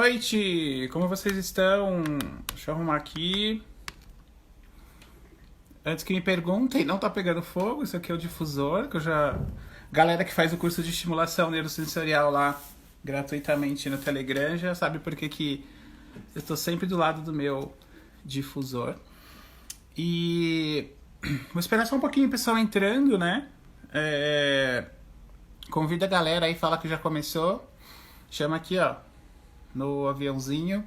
noite! Como vocês estão? Deixa eu arrumar aqui. Antes que me perguntem, não tá pegando fogo? Isso aqui é o difusor, que eu já... Galera que faz o curso de estimulação neurosensorial lá, gratuitamente no Telegram, já sabe por que eu tô sempre do lado do meu difusor. E... Vou esperar só um pouquinho o pessoal entrando, né? Convida a galera aí, fala que já começou. Chama aqui, ó, no aviãozinho.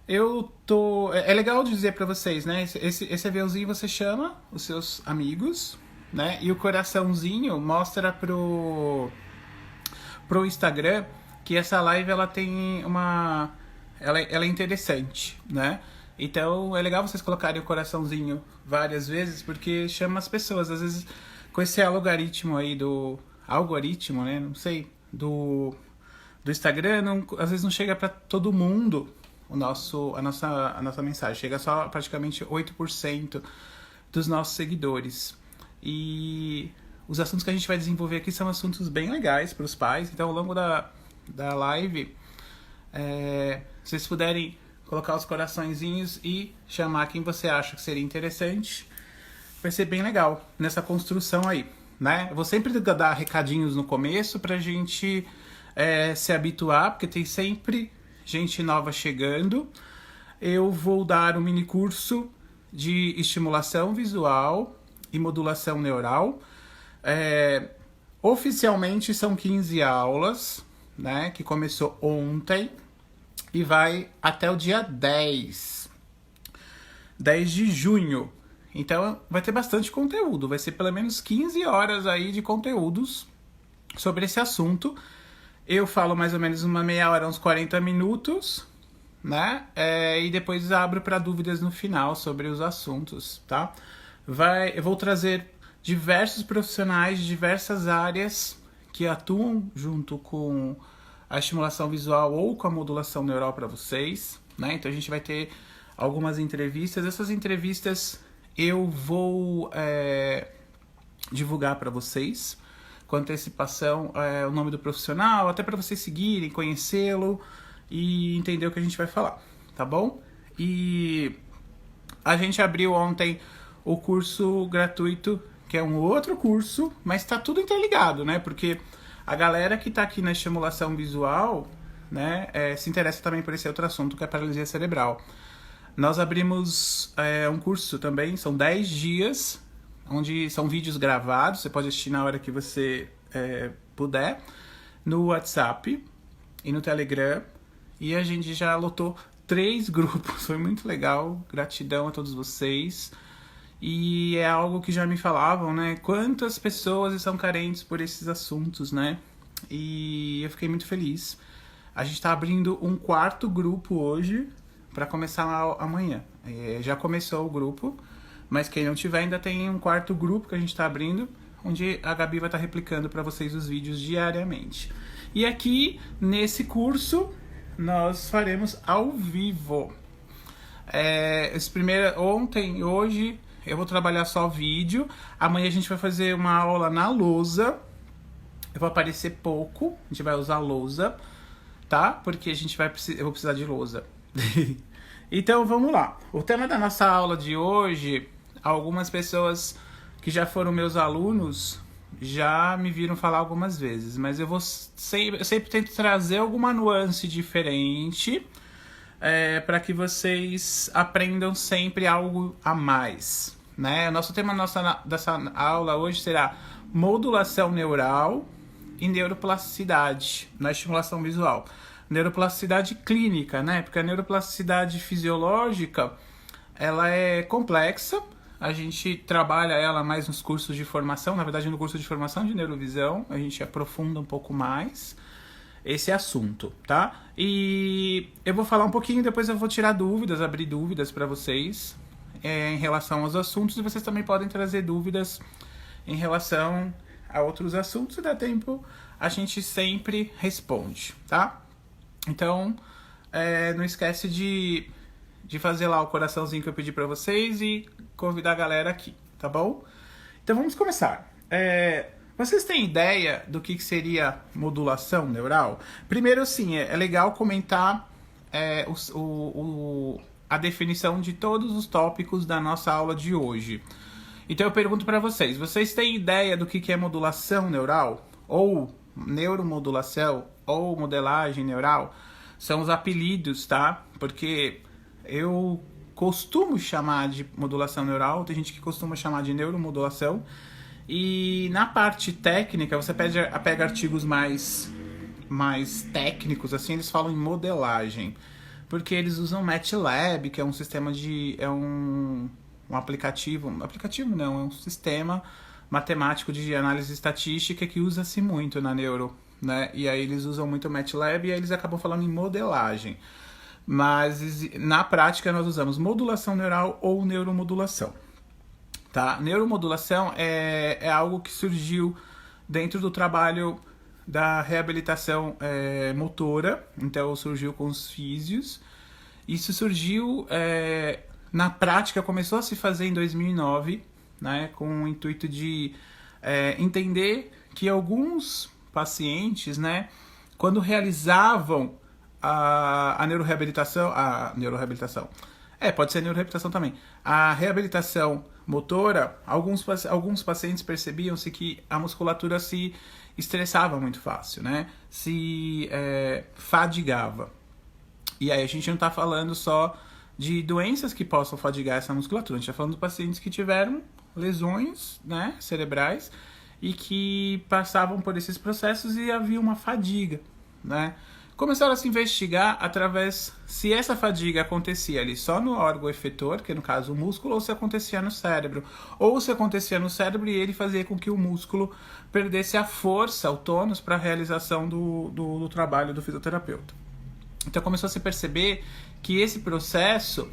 É legal dizer pra vocês, né? Esse aviãozinho você chama os seus amigos, né? E o coraçãozinho mostra pro Instagram que essa live ela tem uma... Ela é interessante, né? Então é legal vocês colocarem o coraçãozinho várias vezes, porque chama as pessoas. Às vezes com esse algoritmo aí do... Algoritmo, né? Não sei. Do Instagram, às vezes não chega pra todo mundo a nossa mensagem. Chega só praticamente 8% dos nossos seguidores. E os assuntos que a gente vai desenvolver aqui são assuntos bem legais para os pais. Então, ao longo da live, se vocês puderem colocar os coraçõezinhos e chamar quem você acha que seria interessante, vai ser bem legal nessa construção aí, né? Eu vou sempre dar recadinhos no começo pra gente se habituar, porque tem sempre gente nova chegando. Eu vou dar um mini curso de estimulação visual e modulação neural. Oficialmente são 15 aulas, né? Que começou ontem e vai até o dia 10 de junho. Então vai ter bastante conteúdo, vai ser pelo menos 15 horas aí de conteúdos sobre esse assunto. Eu falo mais ou menos uma meia hora, uns 40 minutos, né? E depois abro para dúvidas no final sobre os assuntos, tá? Eu vou trazer diversos profissionais de diversas áreas que atuam junto com a estimulação visual ou com a modulação neural para vocês, né? Então a gente vai ter algumas entrevistas. Essas entrevistas eu vou divulgar para vocês com antecipação o nome do profissional, até para vocês seguirem, conhecê-lo e entender o que a gente vai falar, tá bom? E a gente abriu ontem o curso gratuito, que é um outro curso, mas tá tudo interligado, né? Porque a galera que tá aqui na estimulação visual, né, se interessa também por esse outro assunto, que é a paralisia cerebral. Nós abrimos um curso também, são 10 dias, onde são vídeos gravados, você pode assistir na hora que você puder, no WhatsApp e no Telegram. E a gente já lotou 3 grupos, foi muito legal, gratidão a todos vocês. E é algo que já me falavam, né? Quantas pessoas estão carentes por esses assuntos, né? E eu fiquei muito feliz. A gente tá abrindo um 4º grupo hoje, para começar amanhã. Já começou o grupo, mas quem não tiver ainda tem um 4º grupo que a gente está abrindo, onde a Gabi vai estar replicando para vocês os vídeos diariamente. E aqui, nesse curso, nós faremos ao vivo. Ontem e hoje, eu vou trabalhar só vídeo. Amanhã a gente vai fazer uma aula na lousa. Eu vou aparecer pouco, a gente vai usar lousa, tá? Porque eu vou precisar de lousa. Então vamos lá. O tema da nossa aula de hoje, algumas pessoas que já foram meus alunos já me viram falar algumas vezes, mas eu sempre tento trazer alguma nuance diferente para que vocês aprendam sempre algo a mais, né? O nosso tema dessa aula hoje será modulação neural e neuroplasticidade na estimulação visual. Neuroplasticidade clínica, né? Porque a neuroplasticidade fisiológica, ela é complexa. A gente trabalha ela mais nos cursos de formação. Na verdade, no curso de formação de neurovisão, a gente aprofunda um pouco mais esse assunto, tá? E eu vou falar um pouquinho, depois eu vou tirar dúvidas, abrir dúvidas para vocês em relação aos assuntos. E vocês também podem trazer dúvidas em relação a outros assuntos. Se der tempo, a gente sempre responde, tá? Então, não esquece de fazer lá o coraçãozinho que eu pedi pra vocês e convidar a galera aqui, tá bom? Então vamos começar. Vocês têm ideia do que seria modulação neural? Primeiro, assim, é legal comentar a definição de todos os tópicos da nossa aula de hoje. Então eu pergunto para vocês, vocês têm ideia do que é modulação neural? Ou neuromodulação? Ou modelagem neural? São os apelidos, tá? Porque eu costumo chamar de modulação neural, tem gente que costuma chamar de neuromodulação. E na parte técnica, você pega artigos mais técnicos, assim, eles falam em modelagem. Porque eles usam MATLAB, que é um sistema de... é um aplicativo não, é um sistema matemático de análise estatística que usa-se muito na neuro, né? E aí eles usam muito o MATLAB e aí eles acabam falando em modelagem. Mas na prática nós usamos modulação neural ou neuromodulação. Tá? Neuromodulação é algo que surgiu dentro do trabalho da reabilitação motora, então surgiu com os físios. Isso surgiu, na prática, começou a se fazer em 2009, né, com o intuito de entender que alguns pacientes, né, quando realizavam a neuroreabilitação, pode ser neuroreabilitação também, a reabilitação motora, alguns pacientes percebiam-se que a musculatura se estressava muito fácil, né? Se fadigava. E aí a gente não está falando só de doenças que possam fadigar essa musculatura, a gente está falando de pacientes que tiveram lesões, né, cerebrais e que passavam por esses processos e havia uma fadiga, né? Começaram a se investigar através se essa fadiga acontecia ali só no órgão efetor, que no caso o músculo, ou se acontecia no cérebro. Ou se acontecia no cérebro e ele fazia com que o músculo perdesse a força, o tônus, para a realização do trabalho do fisioterapeuta. Então começou a se perceber que esse processo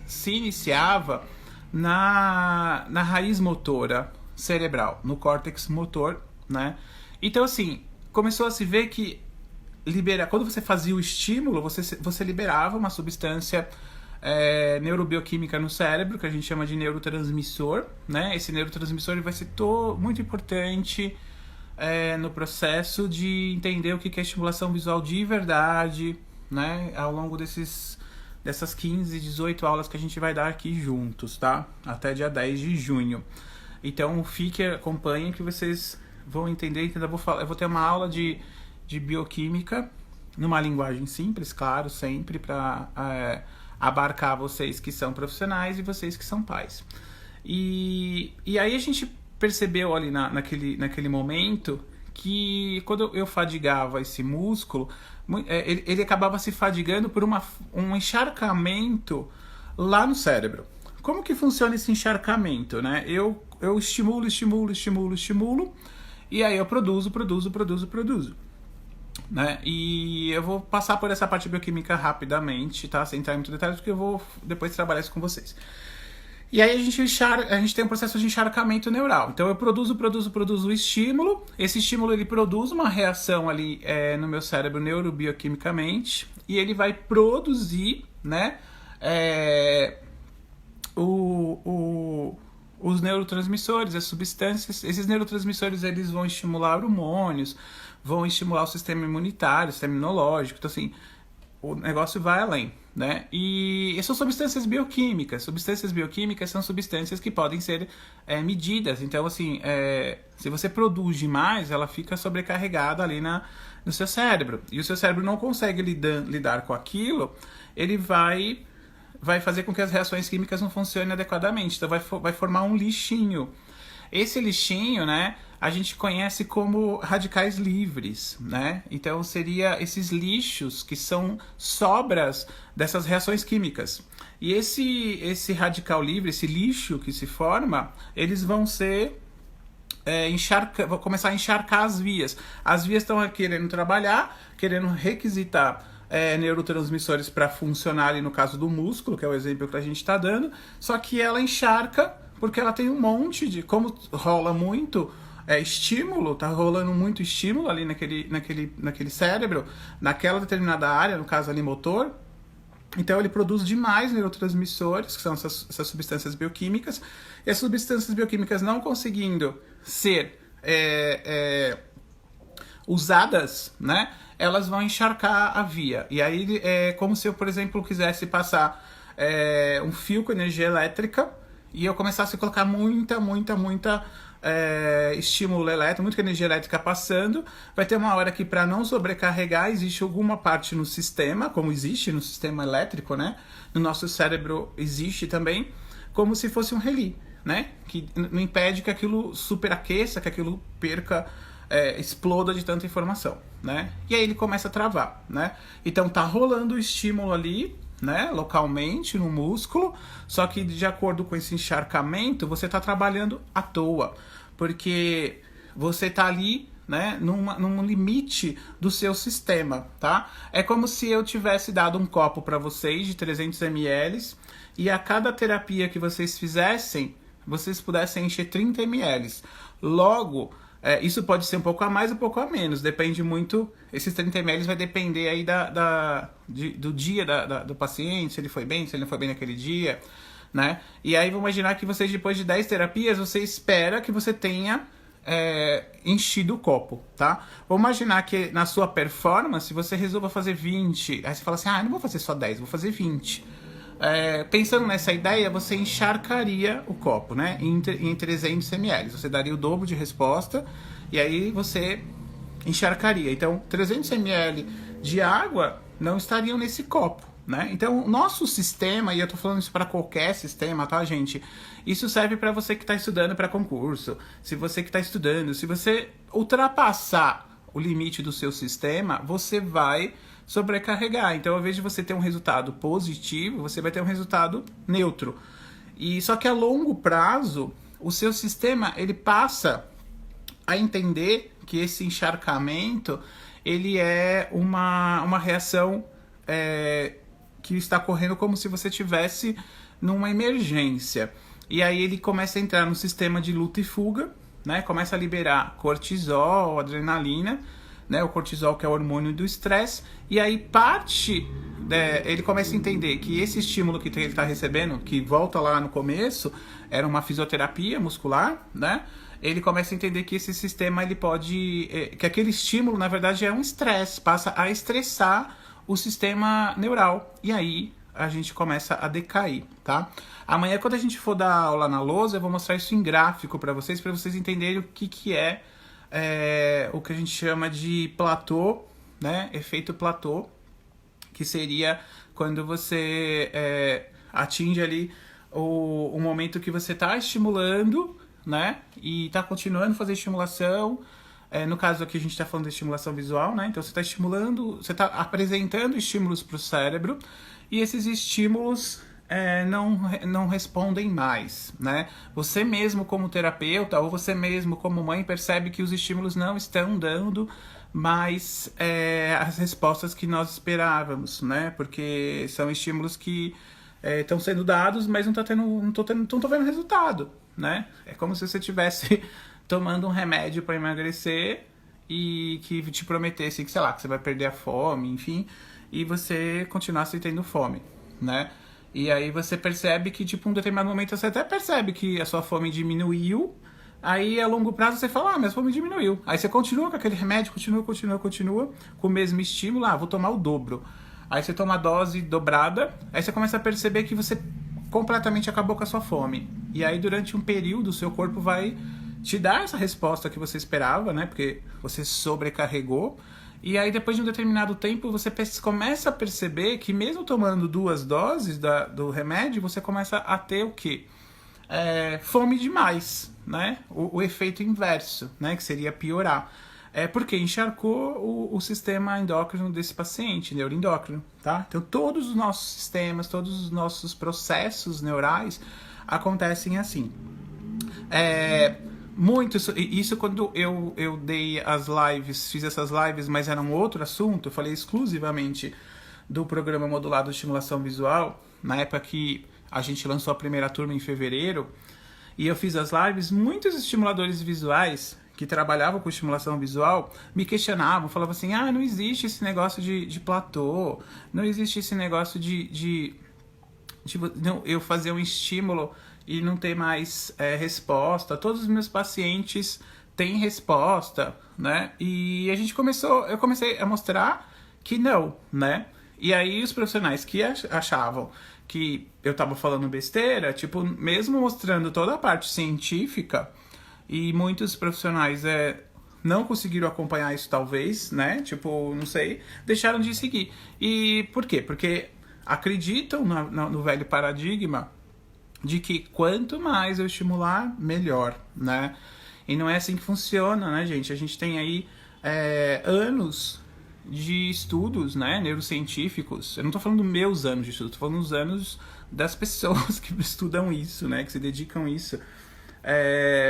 se iniciava na raiz motora cerebral, no córtex motor, né? Então assim, começou a se ver que quando você fazia o estímulo, você liberava uma substância neurobioquímica no cérebro, que a gente chama de neurotransmissor, né? Esse neurotransmissor ele vai ser muito importante no processo de entender o que é estimulação visual de verdade, né? Ao longo dessas 15, 18 aulas que a gente vai dar aqui juntos, tá? Até dia 10 de junho. Então, acompanhem que vocês vão entender. Então, eu vou ter uma aula de bioquímica, numa linguagem simples, claro, sempre para abarcar vocês que são profissionais e vocês que são pais. E aí a gente percebeu ali naquele momento que quando eu fadigava esse músculo, ele acabava se fadigando por um encharcamento lá no cérebro. Como que funciona esse encharcamento, né? Eu estimulo, e aí eu produzo. Né? E eu vou passar por essa parte bioquímica rapidamente, tá? Sem entrar em muito detalhes, porque eu vou depois trabalhar isso com vocês. E aí a gente tem um processo de encharcamento neural. Então eu produzo o estímulo. Esse estímulo ele produz uma reação ali no meu cérebro neurobioquimicamente e ele vai produzir, né, os neurotransmissores, as substâncias. Esses neurotransmissores eles vão estimular hormônios, vão estimular o sistema imunitário, o sistema imunológico. Então, assim, o negócio vai além, né? E são substâncias bioquímicas. Substâncias bioquímicas são substâncias que podem ser medidas. Então, assim, se você produz demais, ela fica sobrecarregada ali no seu cérebro. E o seu cérebro não consegue lidar com aquilo, ele vai fazer com que as reações químicas não funcionem adequadamente. Então, vai formar um lixinho. Esse lixinho, né, a gente conhece como radicais livres, né? Então, seria esses lixos que são sobras dessas reações químicas. E esse radical livre, esse lixo que se forma, eles vão ser vão começar a encharcar as vias. As vias estão querendo trabalhar, querendo requisitar neurotransmissores para funcionar ali no caso do músculo, que é o exemplo que a gente está dando, só que ela encharca porque ela tem um monte de... Como rola muito estímulo, tá rolando muito estímulo ali naquele cérebro, naquela determinada área, no caso ali motor, então ele produz demais neurotransmissores, que são essas substâncias bioquímicas, e as substâncias bioquímicas não conseguindo ser usadas, né, elas vão encharcar a via. E aí é como se eu, por exemplo, quisesse passar um fio com energia elétrica e eu começasse a colocar muita estímulo elétrico, muita energia elétrica passando. Vai ter uma hora que, para não sobrecarregar, existe alguma parte no sistema, como existe no sistema elétrico, né? No nosso cérebro existe também, como se fosse um relé, né? Que não impede que aquilo superaqueça, que aquilo perca, exploda de tanta informação, né? E aí ele começa a travar, né? Então tá rolando o estímulo ali, né, localmente no músculo, só que de acordo com esse encharcamento, você está trabalhando à toa, porque você está ali, né, num limite do seu sistema, tá? É como se eu tivesse dado um copo para vocês de 300 ml e a cada terapia que vocês fizessem, vocês pudessem encher 30 ml. Logo, isso pode ser um pouco a mais, um pouco a menos. Depende muito. Esses 30 ml vai depender aí do dia do paciente, se ele foi bem, se ele não foi bem naquele dia, né? E aí vamos imaginar que vocês, depois de 10 terapias, você espera que você tenha enchido o copo, tá? Vamos imaginar que na sua performance você resolva fazer 20. Aí você fala assim, não vou fazer só 10, vou fazer 20. Pensando nessa ideia, você encharcaria o copo, né, em 300 ml. Você daria o dobro de resposta e aí você encharcaria. Então, 300 ml de água não estariam nesse copo, né? Então, o nosso sistema, e eu tô falando isso para qualquer sistema, tá, gente? Isso serve para você que está estudando para concurso. Se você que está estudando, se você ultrapassar o limite do seu sistema, você vai sobrecarregar. Então, ao invés de você ter um resultado positivo, você vai ter um resultado neutro. E só que a longo prazo, o seu sistema ele passa a entender que esse encharcamento ele é uma reação que está correndo como se você tivesse numa emergência. E aí ele começa a entrar no sistema de luta e fuga, né? Começa a liberar cortisol, adrenalina, né, o cortisol, que é o hormônio do estresse, e aí ele começa a entender que esse estímulo que ele está recebendo, que volta lá no começo, era uma fisioterapia muscular, né? Ele começa a entender que esse sistema ele pode, que aquele estímulo na verdade é um estresse, passa a estressar o sistema neural, e aí a gente começa a decair, tá? Amanhã, quando a gente for dar aula na lousa, eu vou mostrar isso em gráfico para vocês entenderem o que é o que a gente chama de platô, né? Efeito platô, que seria quando você atinge ali o momento que você está estimulando, né? E está continuando a fazer estimulação. No caso aqui a gente está falando de estimulação visual, né? Então você está estimulando, você está apresentando estímulos para o cérebro e esses estímulos não respondem mais, né? Você mesmo como terapeuta ou você mesmo como mãe percebe que os estímulos não estão dando mais as respostas que nós esperávamos, né? Porque são estímulos que estão sendo dados, mas não tô vendo resultado, né? É como se você estivesse tomando um remédio para emagrecer e que te prometesse que, sei lá, que você vai perder a fome, enfim, e você continuasse tendo fome, né? E aí você percebe que, tipo, em um determinado momento você até percebe que a sua fome diminuiu, aí a longo prazo você fala, minha fome diminuiu. Aí você continua com aquele remédio, continua, com o mesmo estímulo, vou tomar o dobro. Aí você toma a dose dobrada, aí você começa a perceber que você completamente acabou com a sua fome. E aí durante um período o seu corpo vai te dar essa resposta que você esperava, né? Porque você sobrecarregou. E aí, depois de um determinado tempo, você começa a perceber que mesmo tomando 2 doses do remédio, você começa a ter o quê? Fome demais, né? O efeito inverso, né? Que seria piorar. Porque encharcou o sistema endócrino desse paciente, neuroendócrino, tá? Então, todos os nossos sistemas, todos os nossos processos neurais acontecem assim. Muito isso quando eu dei as lives, fiz essas lives, mas era um outro assunto, eu falei exclusivamente do programa modulado de estimulação visual, na época que a gente lançou a primeira turma em fevereiro, e eu fiz as lives, muitos estimuladores visuais que trabalhavam com estimulação visual me questionavam, falavam assim, não existe esse negócio de platô, não existe esse negócio de eu fazer um estímulo e não ter mais resposta. Todos os meus pacientes tem resposta, né? E eu comecei a mostrar que não, né? E aí os profissionais que achavam que eu tava falando besteira, tipo, mesmo mostrando toda a parte científica, e muitos profissionais não conseguiram acompanhar isso talvez, né? Tipo, não sei, deixaram de seguir. E por quê? Porque acreditam no velho paradigma de que quanto mais eu estimular, melhor, né? E não é assim que funciona, né, gente? A gente tem aí anos de estudos, né, neurocientíficos. Eu não tô falando dos meus anos de estudo, tô falando dos anos das pessoas que estudam isso, né, que se dedicam a isso.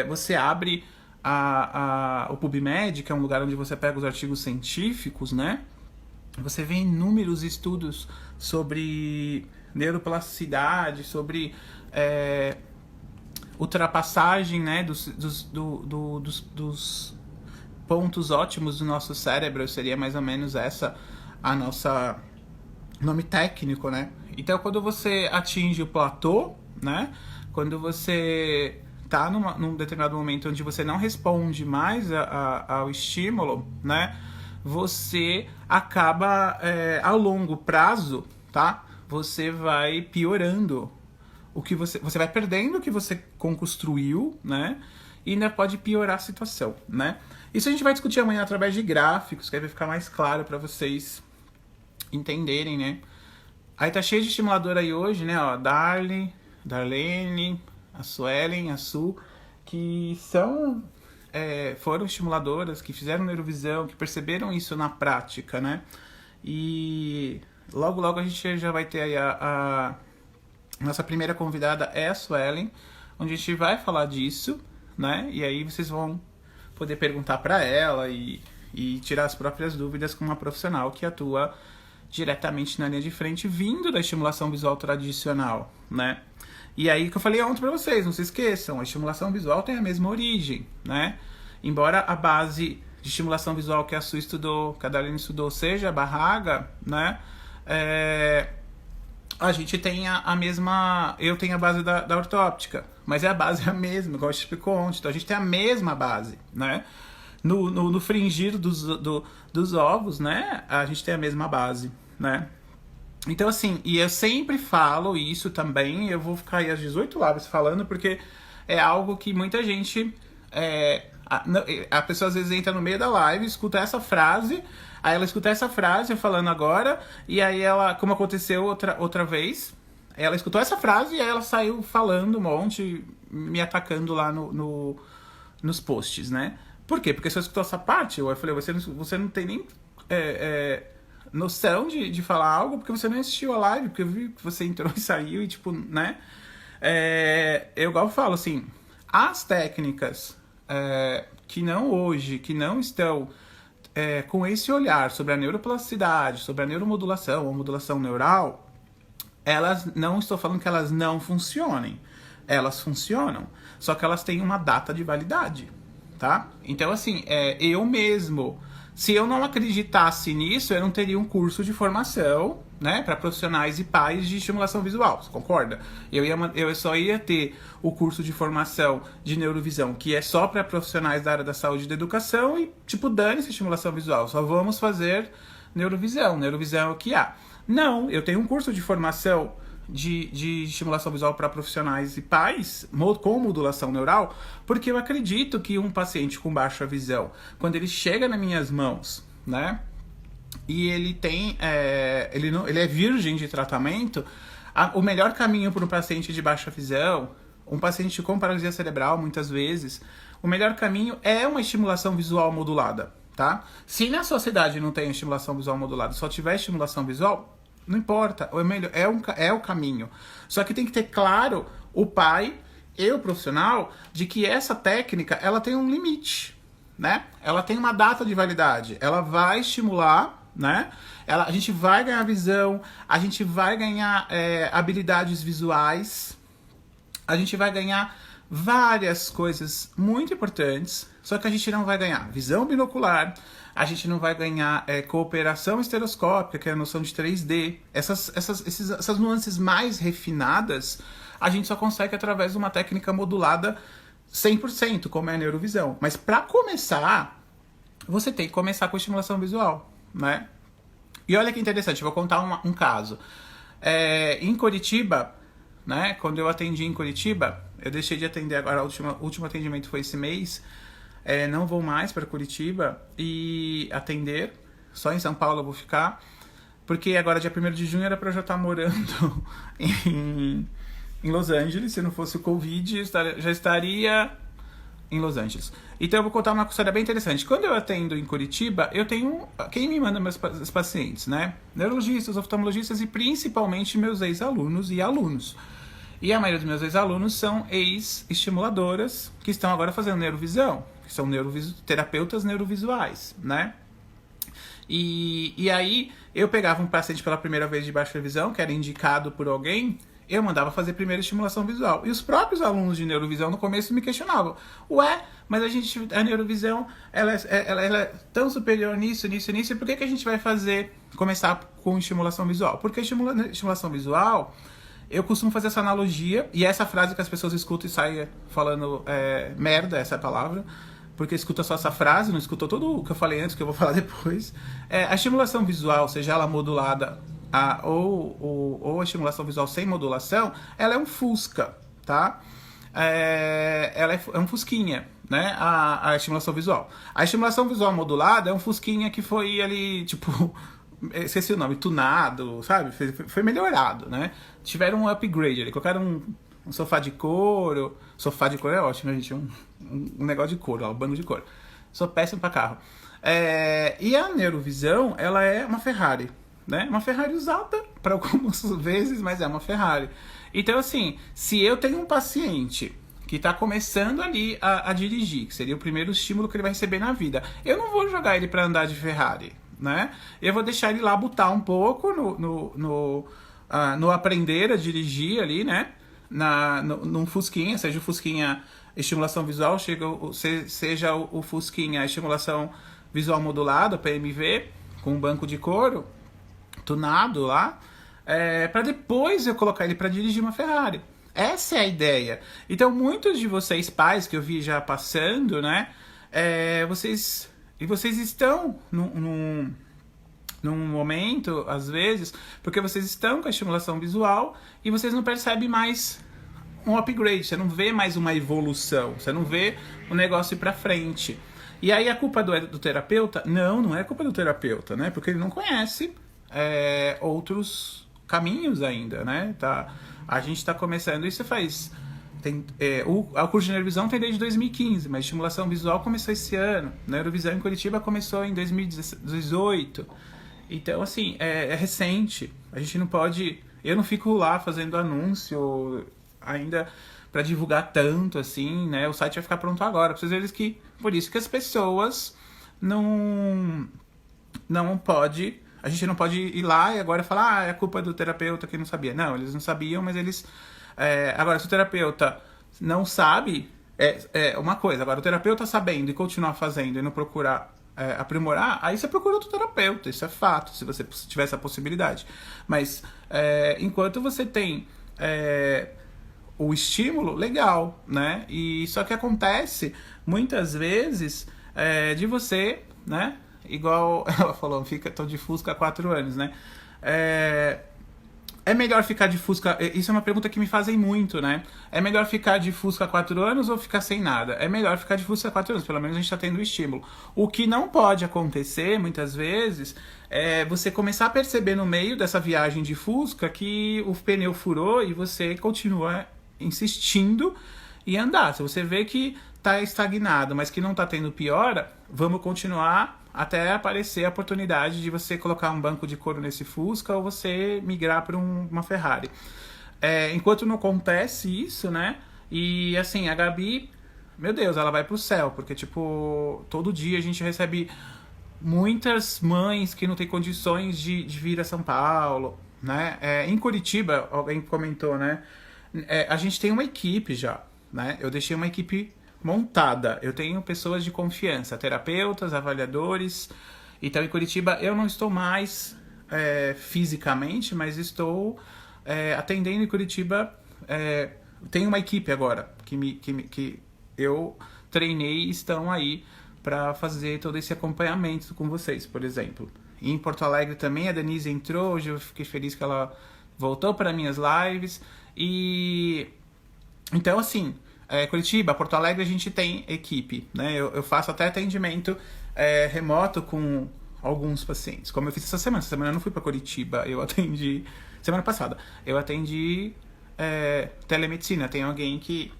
Você abre o PubMed, que é um lugar onde você pega os artigos científicos, né? Você vê inúmeros estudos sobre neuroplasticidade, sobre ultrapassagem, né, dos pontos ótimos do nosso cérebro. Seria mais ou menos essa a nossa nome técnico, né? Então, quando você atinge o platô, né, quando você tá num determinado momento onde você não responde mais ao estímulo, né, você acaba a longo prazo, tá? Você vai piorando o que você vai perdendo o que você construiu, né? E ainda pode piorar a situação, né? Isso a gente vai discutir amanhã através de gráficos, que aí vai ficar mais claro para vocês entenderem, né? Aí tá cheio de estimulador aí hoje, né? Ó, Darlene, a Suelen, a Su, que foram estimuladoras, que fizeram neurovisão, que perceberam isso na prática, né? E logo a gente já vai ter aí a nossa primeira convidada é a Suelen, onde a gente vai falar disso, né? E aí vocês vão poder perguntar para ela e tirar as próprias dúvidas com uma profissional que atua diretamente na linha de frente, vindo da estimulação visual tradicional, né? E aí que eu falei ontem para vocês, não se esqueçam, a estimulação visual tem a mesma origem, né? Embora a base de estimulação visual que a Su estudou, que a Darlene estudou, seja a Barraga, né? A gente tem a mesma... Eu tenho a base da ortóptica, mas a base é a mesma, igual eu explicou ontem. Então a gente tem a mesma base, né? No fringir dos ovos, né? A gente tem a mesma base, né? Então, assim, e eu sempre falo isso também, eu vou ficar aí às 18 horas falando, porque é algo que muita gente... a pessoa às vezes entra no meio da live, escuta essa frase, aí ela escuta essa frase eu falando agora, e aí ela, como aconteceu outra vez, ela escutou essa frase e aí ela saiu falando um monte, me atacando lá nos posts, né? Por quê? Porque se eu escutou essa parte, eu falei, você não tem nem noção de falar algo, porque você não assistiu a live, porque eu vi que você entrou e saiu e tipo, né? Eu igual falo assim, as técnicas que não estão com esse olhar sobre a neuroplasticidade, sobre a neuromodulação ou modulação neural, elas não estou falando que elas não funcionem. Elas funcionam, só que elas têm uma data de validade, tá? Então, assim, eu mesmo, se eu não acreditasse nisso, eu não teria um curso de formação, né, para profissionais e pais de estimulação visual, você concorda? Eu só ia ter o curso de formação de neurovisão, que é só para profissionais da área da saúde e da educação, e tipo, dane-se estimulação visual, só vamos fazer neurovisão é o que há. Não, eu tenho um curso de formação de estimulação visual para profissionais e pais com modulação neural, porque eu acredito que um paciente com baixa visão, quando ele chega nas minhas mãos, né, e ele tem ele é virgem de tratamento, o melhor caminho para um paciente de baixa visão, um paciente com paralisia cerebral, muitas vezes, o melhor caminho é uma estimulação visual modulada, tá? Se na sua cidade não tem estimulação visual modulada, só tiver estimulação visual, não importa, é o caminho. Só que tem que ter claro o pai e o profissional de que essa técnica, ela tem um limite, né? Ela tem uma data de validade, ela vai estimular, né? A gente vai ganhar visão, a gente vai ganhar habilidades visuais, a gente vai ganhar várias coisas muito importantes, só que a gente não vai ganhar visão binocular, a gente não vai ganhar cooperação estereoscópica, que é a noção de 3D. Essas nuances mais refinadas, a gente só consegue através de uma técnica modulada 100% como é a neurovisão. Mas para começar, você tem que começar com estimulação visual, né? E olha que interessante, eu vou contar um caso. Em Curitiba, né, quando eu atendi em Curitiba, eu deixei de atender agora, o último atendimento foi esse mês, não vou mais para Curitiba e atender, só em São Paulo eu vou ficar, porque agora dia 1º de junho era para eu já estar morando em Los Angeles, se não fosse o Covid, já estaria em Los Angeles. Então eu vou contar uma história bem interessante. Quando eu atendo em Curitiba, eu tenho quem me manda meus pacientes, né? Neurologistas, oftalmologistas e principalmente meus ex-alunos e alunos. E a maioria dos meus ex-alunos são ex-estimuladoras que estão agora fazendo neurovisão, que são terapeutas neurovisuais, né? E aí eu pegava um paciente pela primeira vez de baixa visão, que era indicado por alguém, eu mandava fazer primeiro estimulação visual. E os próprios alunos de neurovisão no começo me questionavam. Ué, mas a neurovisão ela é tão superior nisso, e por que a gente vai começar com estimulação visual? Porque estimulação visual, eu costumo fazer essa analogia, e essa frase que as pessoas escutam e saem falando merda, essa é a palavra, porque escuta só essa frase, não escutou tudo o que eu falei antes, que eu vou falar depois. A estimulação visual, seja ela modulada ou a estimulação visual sem modulação, ela é um fusca, tá? Ela é um fusquinha, né? A estimulação visual. A estimulação visual modulada é um fusquinha que foi ali, tipo, esqueci o nome, tunado, sabe? Foi melhorado, né? Tiveram um upgrade ali, colocaram um sofá de couro. Sofá de couro é ótimo, né, gente? Um negócio de couro, um banco de couro. Sou péssimo pra carro. E a neurovisão, ela é uma Ferrari, né? Uma Ferrari usada para algumas vezes, mas é uma Ferrari. Então, assim, se eu tenho um paciente que está começando ali a dirigir, que seria o primeiro estímulo que ele vai receber na vida, eu não vou jogar ele para andar de Ferrari, né? Eu vou deixar ele lá botar um pouco no aprender a dirigir ali, né? Num fusquinha, seja o fusquinha estimulação visual, seja o fusquinha estimulação visual modulada, PMV, com um banco de couro tunado lá, para depois eu colocar ele para dirigir uma Ferrari. Essa é a ideia. Então, muitos de vocês, pais, que eu vi já passando, né, vocês estão num momento, às vezes, porque vocês estão com a estimulação visual e vocês não percebem mais um upgrade, você não vê mais uma evolução, você não vê o negócio ir pra frente. E aí a culpa do terapeuta? Não é culpa do terapeuta, né? Porque ele não conhece outros caminhos ainda, né? A gente está começando, isso faz... o curso de neurovisão tem desde 2015, mas estimulação visual começou esse ano. Neurovisão em Curitiba começou em 2018. Então, assim, é recente. A gente não pode... Eu não fico lá fazendo anúncio ainda para divulgar tanto, assim, né? O site vai ficar pronto agora. Pra vocês verem que... Por isso que as pessoas não pode... A gente não pode ir lá e agora falar, é culpa do terapeuta que não sabia. Não, eles não sabiam, mas eles... Agora, se o terapeuta não sabe, é uma coisa. Agora, o terapeuta sabendo e continuar fazendo e não procurar aprimorar, aí você procura outro terapeuta, isso é fato, se você tiver essa possibilidade. Mas enquanto você tem o estímulo, legal, né? E só que acontece muitas vezes de você, né? Igual ela falou, tô de Fusca há 4 anos, né? É melhor ficar de Fusca... Isso é uma pergunta que me fazem muito, né? É melhor ficar de Fusca há 4 anos ou ficar sem nada? É melhor ficar de Fusca há 4 anos, pelo menos a gente está tendo estímulo. O que não pode acontecer, muitas vezes, é você começar a perceber no meio dessa viagem de Fusca que o pneu furou e você continua insistindo em andar. Se você vê que está estagnado, mas que não está tendo piora, vamos continuar até aparecer a oportunidade de você colocar um banco de couro nesse Fusca ou você migrar para uma Ferrari. Enquanto não acontece isso, né? E assim, a Gabi, meu Deus, ela vai pro céu, porque tipo, todo dia a gente recebe muitas mães que não têm condições de vir a São Paulo, né? Em Curitiba, alguém comentou, né? A gente tem uma equipe já, né? Eu deixei uma equipe montada. Eu tenho pessoas de confiança, terapeutas, avaliadores. Então, em Curitiba, eu não estou mais fisicamente, mas estou atendendo em Curitiba. Tenho uma equipe agora que eu treinei e estão aí para fazer todo esse acompanhamento com vocês, por exemplo. E em Porto Alegre também a Denise entrou, hoje eu fiquei feliz que ela voltou para minhas lives. E então, assim, Curitiba, Porto Alegre, a gente tem equipe, né? Eu faço até atendimento remoto com alguns pacientes, como eu fiz essa semana. Essa semana eu não fui para Curitiba, eu atendi... Semana passada, eu atendi telemedicina. Tem alguém que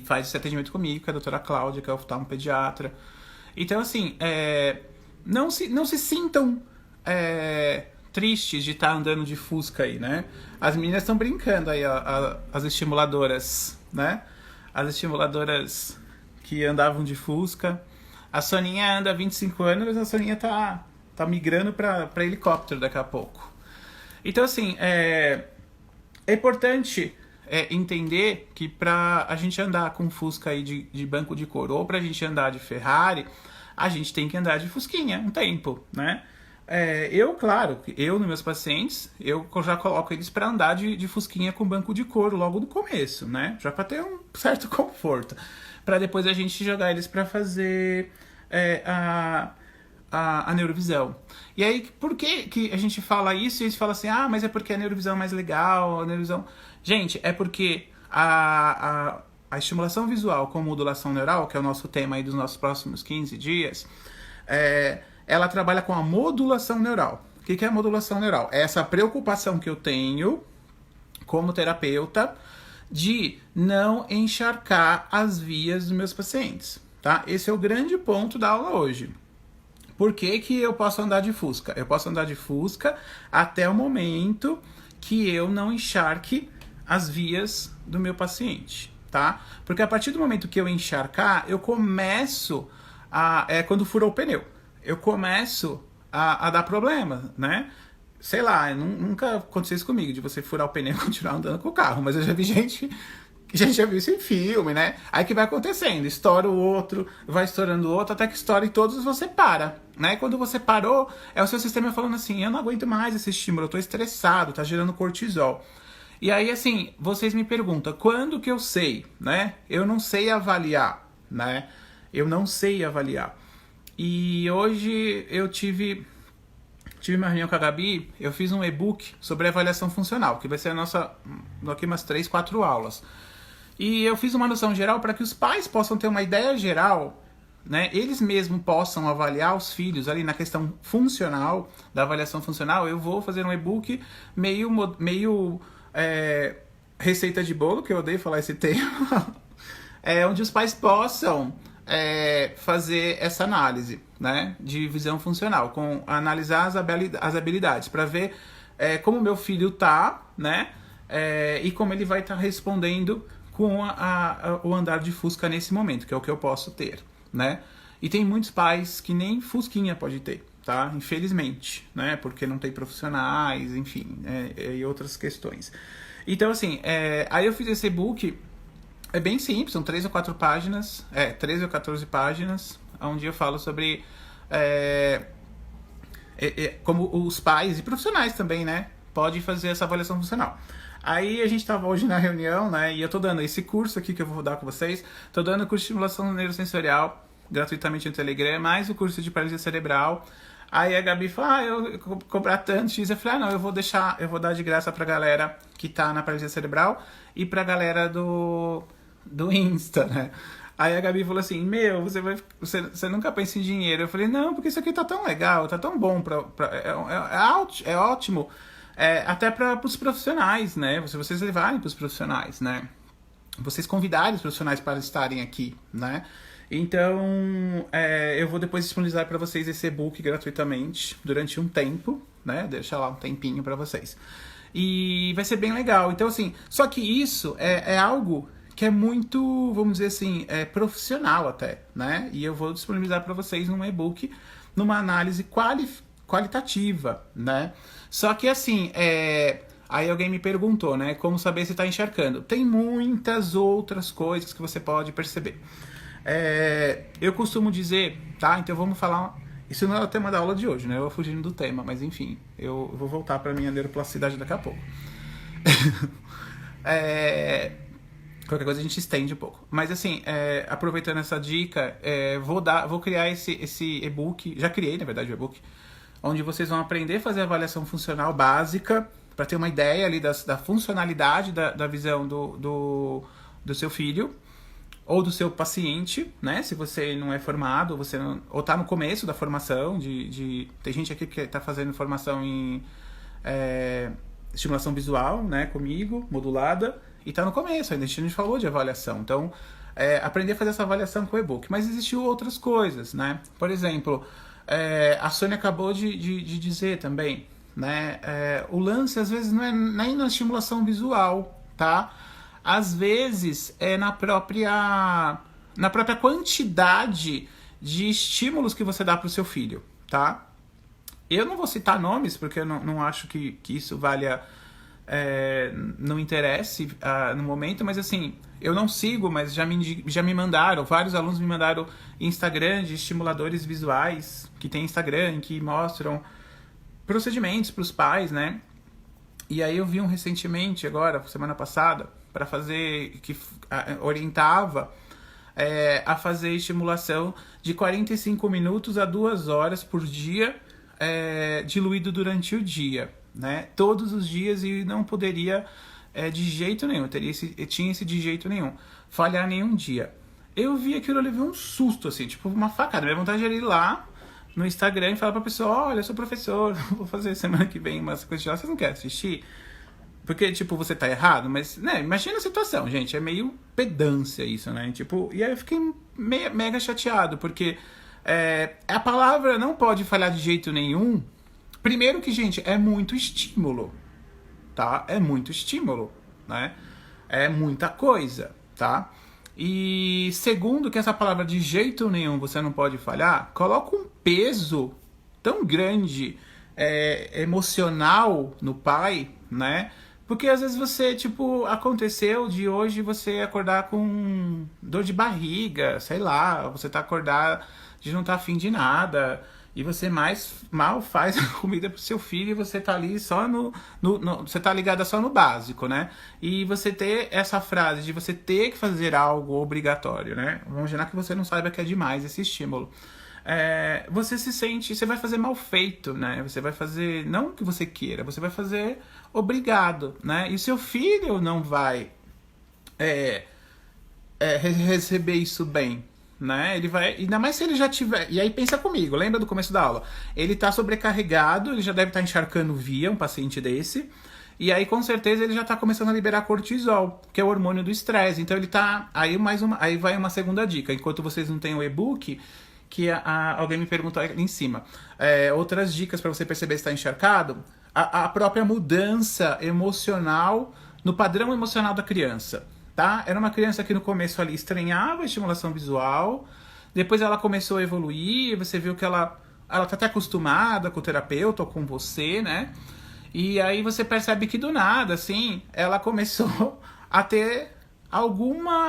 faz esse atendimento comigo, que é a doutora Cláudia, que é oftalmopediatra. Então, assim, não se sintam tristes de estar andando de Fusca aí, né? As meninas estão brincando aí, as estimuladoras, né? As estimuladoras que andavam de Fusca. A Soninha anda há 25 anos, mas a Soninha tá migrando para helicóptero daqui a pouco. Então, assim, é importante entender que pra a gente andar com Fusca aí de banco de couro, ou pra gente andar de Ferrari, a gente tem que andar de Fusquinha um tempo, né? Claro, nos meus pacientes, eu já coloco eles para andar de Fusquinha com banco de couro logo no começo, né? Já para ter um certo conforto. Para depois a gente jogar eles para fazer a neurovisão. E aí, por que a gente fala isso? E eles falam assim, mas é porque a neurovisão é mais legal, a neurovisão... Gente, é porque a estimulação visual com modulação neural, que é o nosso tema aí dos nossos próximos 15 dias, ela trabalha com a modulação neural. O que é a modulação neural? É essa preocupação que eu tenho como terapeuta de não encharcar as vias dos meus pacientes, tá? Esse é o grande ponto da aula hoje. Por que eu posso andar de Fusca? Eu posso andar de Fusca até o momento que eu não encharque as vias do meu paciente, tá? Porque a partir do momento que eu encharcar, eu começo quando furou o pneu. Eu começo a dar problema, né? Sei lá, nunca aconteceu isso comigo, de você furar o pneu e continuar andando com o carro, mas eu já vi gente já viu isso em filme, né? Aí que vai acontecendo, estoura o outro, vai estourando o outro, até que estoura e todos você para, né? Quando você parou, é o seu sistema falando assim, eu não aguento mais esse estímulo, eu tô estressado, tá gerando cortisol. E aí, assim, vocês me perguntam, quando que eu sei, né? Eu não sei avaliar, né? Eu não sei avaliar. E hoje eu tive uma reunião com a Gabi, eu fiz um e-book sobre avaliação funcional, que vai ser daqui umas 3, 4 aulas. E eu fiz uma noção geral para que os pais possam ter uma ideia geral, né? Eles mesmos possam avaliar os filhos ali na questão funcional, da avaliação funcional. Eu vou fazer um e-book meio receita de bolo, que eu odeio falar esse termo, onde os pais possam fazer essa análise, né, de visão funcional, analisar as habilidades, para ver como meu filho tá, né, e como ele vai estar respondendo com o andar de Fusca nesse momento, que é o que eu posso ter, né. E tem muitos pais que nem Fusquinha pode ter, tá, infelizmente, né, porque não tem profissionais, enfim, e outras questões. Então, assim, aí eu fiz esse e-book. É bem simples, são 13 ou 14 páginas, 13 ou 14 páginas, onde eu falo sobre como os pais e profissionais também, né, podem fazer essa avaliação funcional. Aí a gente estava hoje na reunião, né, e eu tô dando esse curso aqui que eu vou dar com vocês, tô dando o curso de estimulação neurosensorial, gratuitamente no Telegram, mais o curso de paralisia cerebral. Aí a Gabi falou, eu cobrar tanto X. Eu falei, não, eu vou dar de graça pra galera que tá na paralisia cerebral e pra galera do Insta, né? Aí a Gabi falou assim, você nunca pensa em dinheiro. Eu falei, não, porque isso aqui tá tão legal, tá tão bom, é ótimo, até para os profissionais, né? Vocês levarem pros profissionais, né? Vocês convidarem os profissionais para estarem aqui, né? Então, eu vou depois disponibilizar para vocês esse e-book gratuitamente durante um tempo, né? Deixa lá um tempinho para vocês. E vai ser bem legal. Então, assim, só que isso é algo que é muito, vamos dizer assim, profissional até, né? E eu vou disponibilizar para vocês num e-book, numa análise qualitativa, né? Só que, assim, aí alguém me perguntou, né? Como saber se está encharcando? Tem muitas outras coisas que você pode perceber. Eu costumo dizer, tá? Então vamos falar... Isso não é o tema da aula de hoje, né? Eu vou fugindo do tema, mas enfim, eu vou voltar para minha neuroplasticidade daqui a pouco. Qualquer coisa a gente estende um pouco. Mas assim, aproveitando essa dica, vou criar esse e-book. Já criei, na verdade, o e-book. Onde vocês vão aprender a fazer a avaliação funcional básica. Para ter uma ideia ali da funcionalidade da visão do seu filho. Ou do seu paciente, né? Se você não é formado, ou tá no começo da formação. Tem gente aqui que tá fazendo formação em estimulação visual, né? Comigo, modulada. E tá no começo, ainda a gente não falou de avaliação. Então, aprender a fazer essa avaliação com o e-book. Mas existiam outras coisas, né? Por exemplo, a Sônia acabou de dizer também, né? O lance, às vezes, não é nem na estimulação visual, tá? Às vezes, é na própria quantidade de estímulos que você dá para o seu filho, tá? Eu não vou citar nomes, porque eu não acho que isso valha... não interesse no momento, mas assim, eu não sigo, mas já me mandaram, vários alunos me mandaram Instagram de estimuladores visuais que tem Instagram, que mostram procedimentos para os pais, né? E aí eu vi um recentemente, agora, semana passada, para fazer, que orientava a fazer estimulação de 45 minutos a 2 horas por dia, diluído durante o dia. Né? Todos os dias, e não poderia de jeito nenhum, tinha esse de jeito nenhum, falhar nenhum dia. Eu vi aquilo, eu levei um susto, assim, tipo uma facada. Minha vontade era ir lá no Instagram e falar pra pessoa: olha, eu sou professor, vou fazer semana que vem umas coisas de lá, vocês não querem assistir? Porque, tipo, você tá errado, mas, né, imagina a situação, gente, é meio pedância isso, né? Tipo, e aí eu fiquei mega chateado, porque a palavra não pode falhar de jeito nenhum. Primeiro que, gente, é muito estímulo, tá? É muito estímulo, né? É muita coisa, tá? E segundo que essa palavra de jeito nenhum você não pode falhar, coloca um peso tão grande emocional no pai, né? Porque às vezes você, tipo, aconteceu de hoje você acordar com dor de barriga, sei lá, você tá acordado de não tá afim de nada... E você mal faz a comida pro seu filho e você tá ali só você tá ligada só no básico, né? E você ter essa frase de você ter que fazer algo obrigatório, né? Vamos imaginar que você não saiba que é demais esse estímulo. Você se sente... Você vai fazer mal feito, né? Você vai fazer... Não que você queira, você vai fazer obrigado, né? E o seu filho não vai receber isso bem, né? Ele vai, ainda mais se ele já tiver. E aí pensa comigo, lembra do começo da aula? Ele tá sobrecarregado, ele já deve estar encharcando via, um paciente desse. E aí com certeza ele já tá começando a liberar cortisol, que é o hormônio do estresse. Então ele tá, aí vai uma segunda dica. Enquanto vocês não têm o e-book, que alguém me perguntou ali em cima. Outras dicas para você perceber se está encharcado: a própria mudança emocional no padrão emocional da criança. Tá? Era uma criança que no começo ali estranhava a estimulação visual, depois ela começou a evoluir, você viu que ela tá até acostumada com o terapeuta ou com você, né? E aí você percebe que do nada, assim, ela começou a ter alguma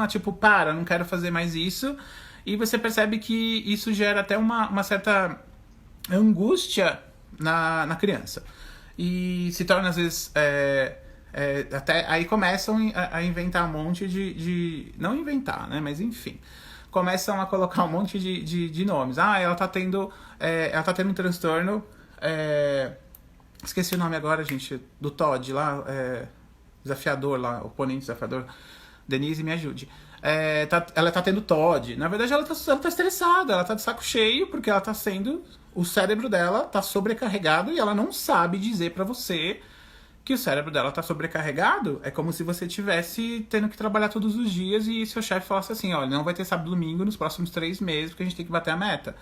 tipo, não quero fazer mais isso, e você percebe que isso gera até uma certa angústia na criança. E se torna, às vezes... até aí começam a inventar um monte não inventar, né? Mas enfim. Começam a colocar um monte de nomes. Ela tá tendo um transtorno. Esqueci o nome agora, gente. Do Todd lá. Desafiador lá. Oponente desafiador. Denise, me ajude. Ela tá tendo Todd. Na verdade, ela tá estressada. Ela tá de saco cheio porque ela tá sendo... O cérebro dela tá sobrecarregado e ela não sabe dizer pra você que o cérebro dela tá sobrecarregado. É como se você tivesse tendo que trabalhar todos os dias e seu chefe falasse assim: olha, não vai ter sábado e domingo nos próximos 3 meses porque a gente tem que bater a meta.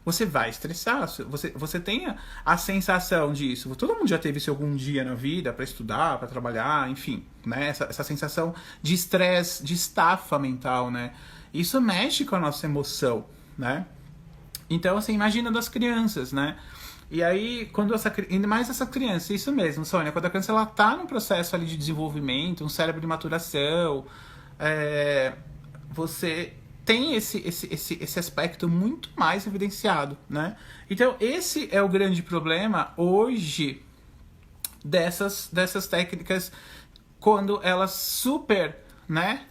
Você vai estressar, você tem a sensação disso. Todo mundo já teve isso algum dia na vida para estudar, para trabalhar, enfim, né? Essa sensação de estresse, de estafa mental, né? Isso mexe com a nossa emoção, né? Então, assim, imagina das crianças, né? E aí, ainda mais essa criança, isso mesmo, Sônia, quando a criança ela tá num processo ali de desenvolvimento, um cérebro de maturação, você tem esse aspecto muito mais evidenciado, né? Então, esse é o grande problema hoje dessas técnicas quando elas super, né,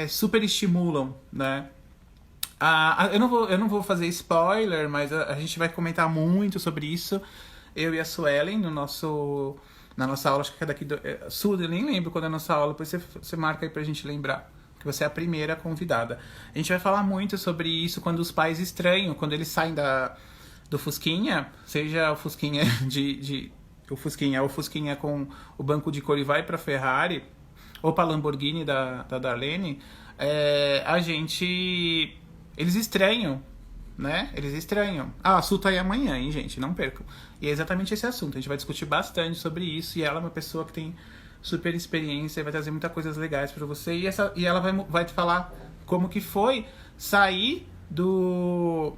super estimulam, né? Eu não vou fazer spoiler, mas a gente vai comentar muito sobre isso, eu e a Suelen, na nossa aula, acho que é daqui do... Su, eu nem lembro quando é a nossa aula, depois você marca aí pra gente lembrar, que você é a primeira convidada. A gente vai falar muito sobre isso quando os pais estranham, quando eles saem do Fusquinha, seja o Fusquinha o Fusquinha com o banco de couro e vai pra Ferrari, ou pra Lamborghini da Darlene, eles estranham, né? Eles estranham. A Su tá aí amanhã, hein, gente? Não percam. E é exatamente esse assunto. A gente vai discutir bastante sobre isso. E ela é uma pessoa que tem super experiência e vai trazer muitas coisas legais pra você. E ela vai te falar como que foi sair do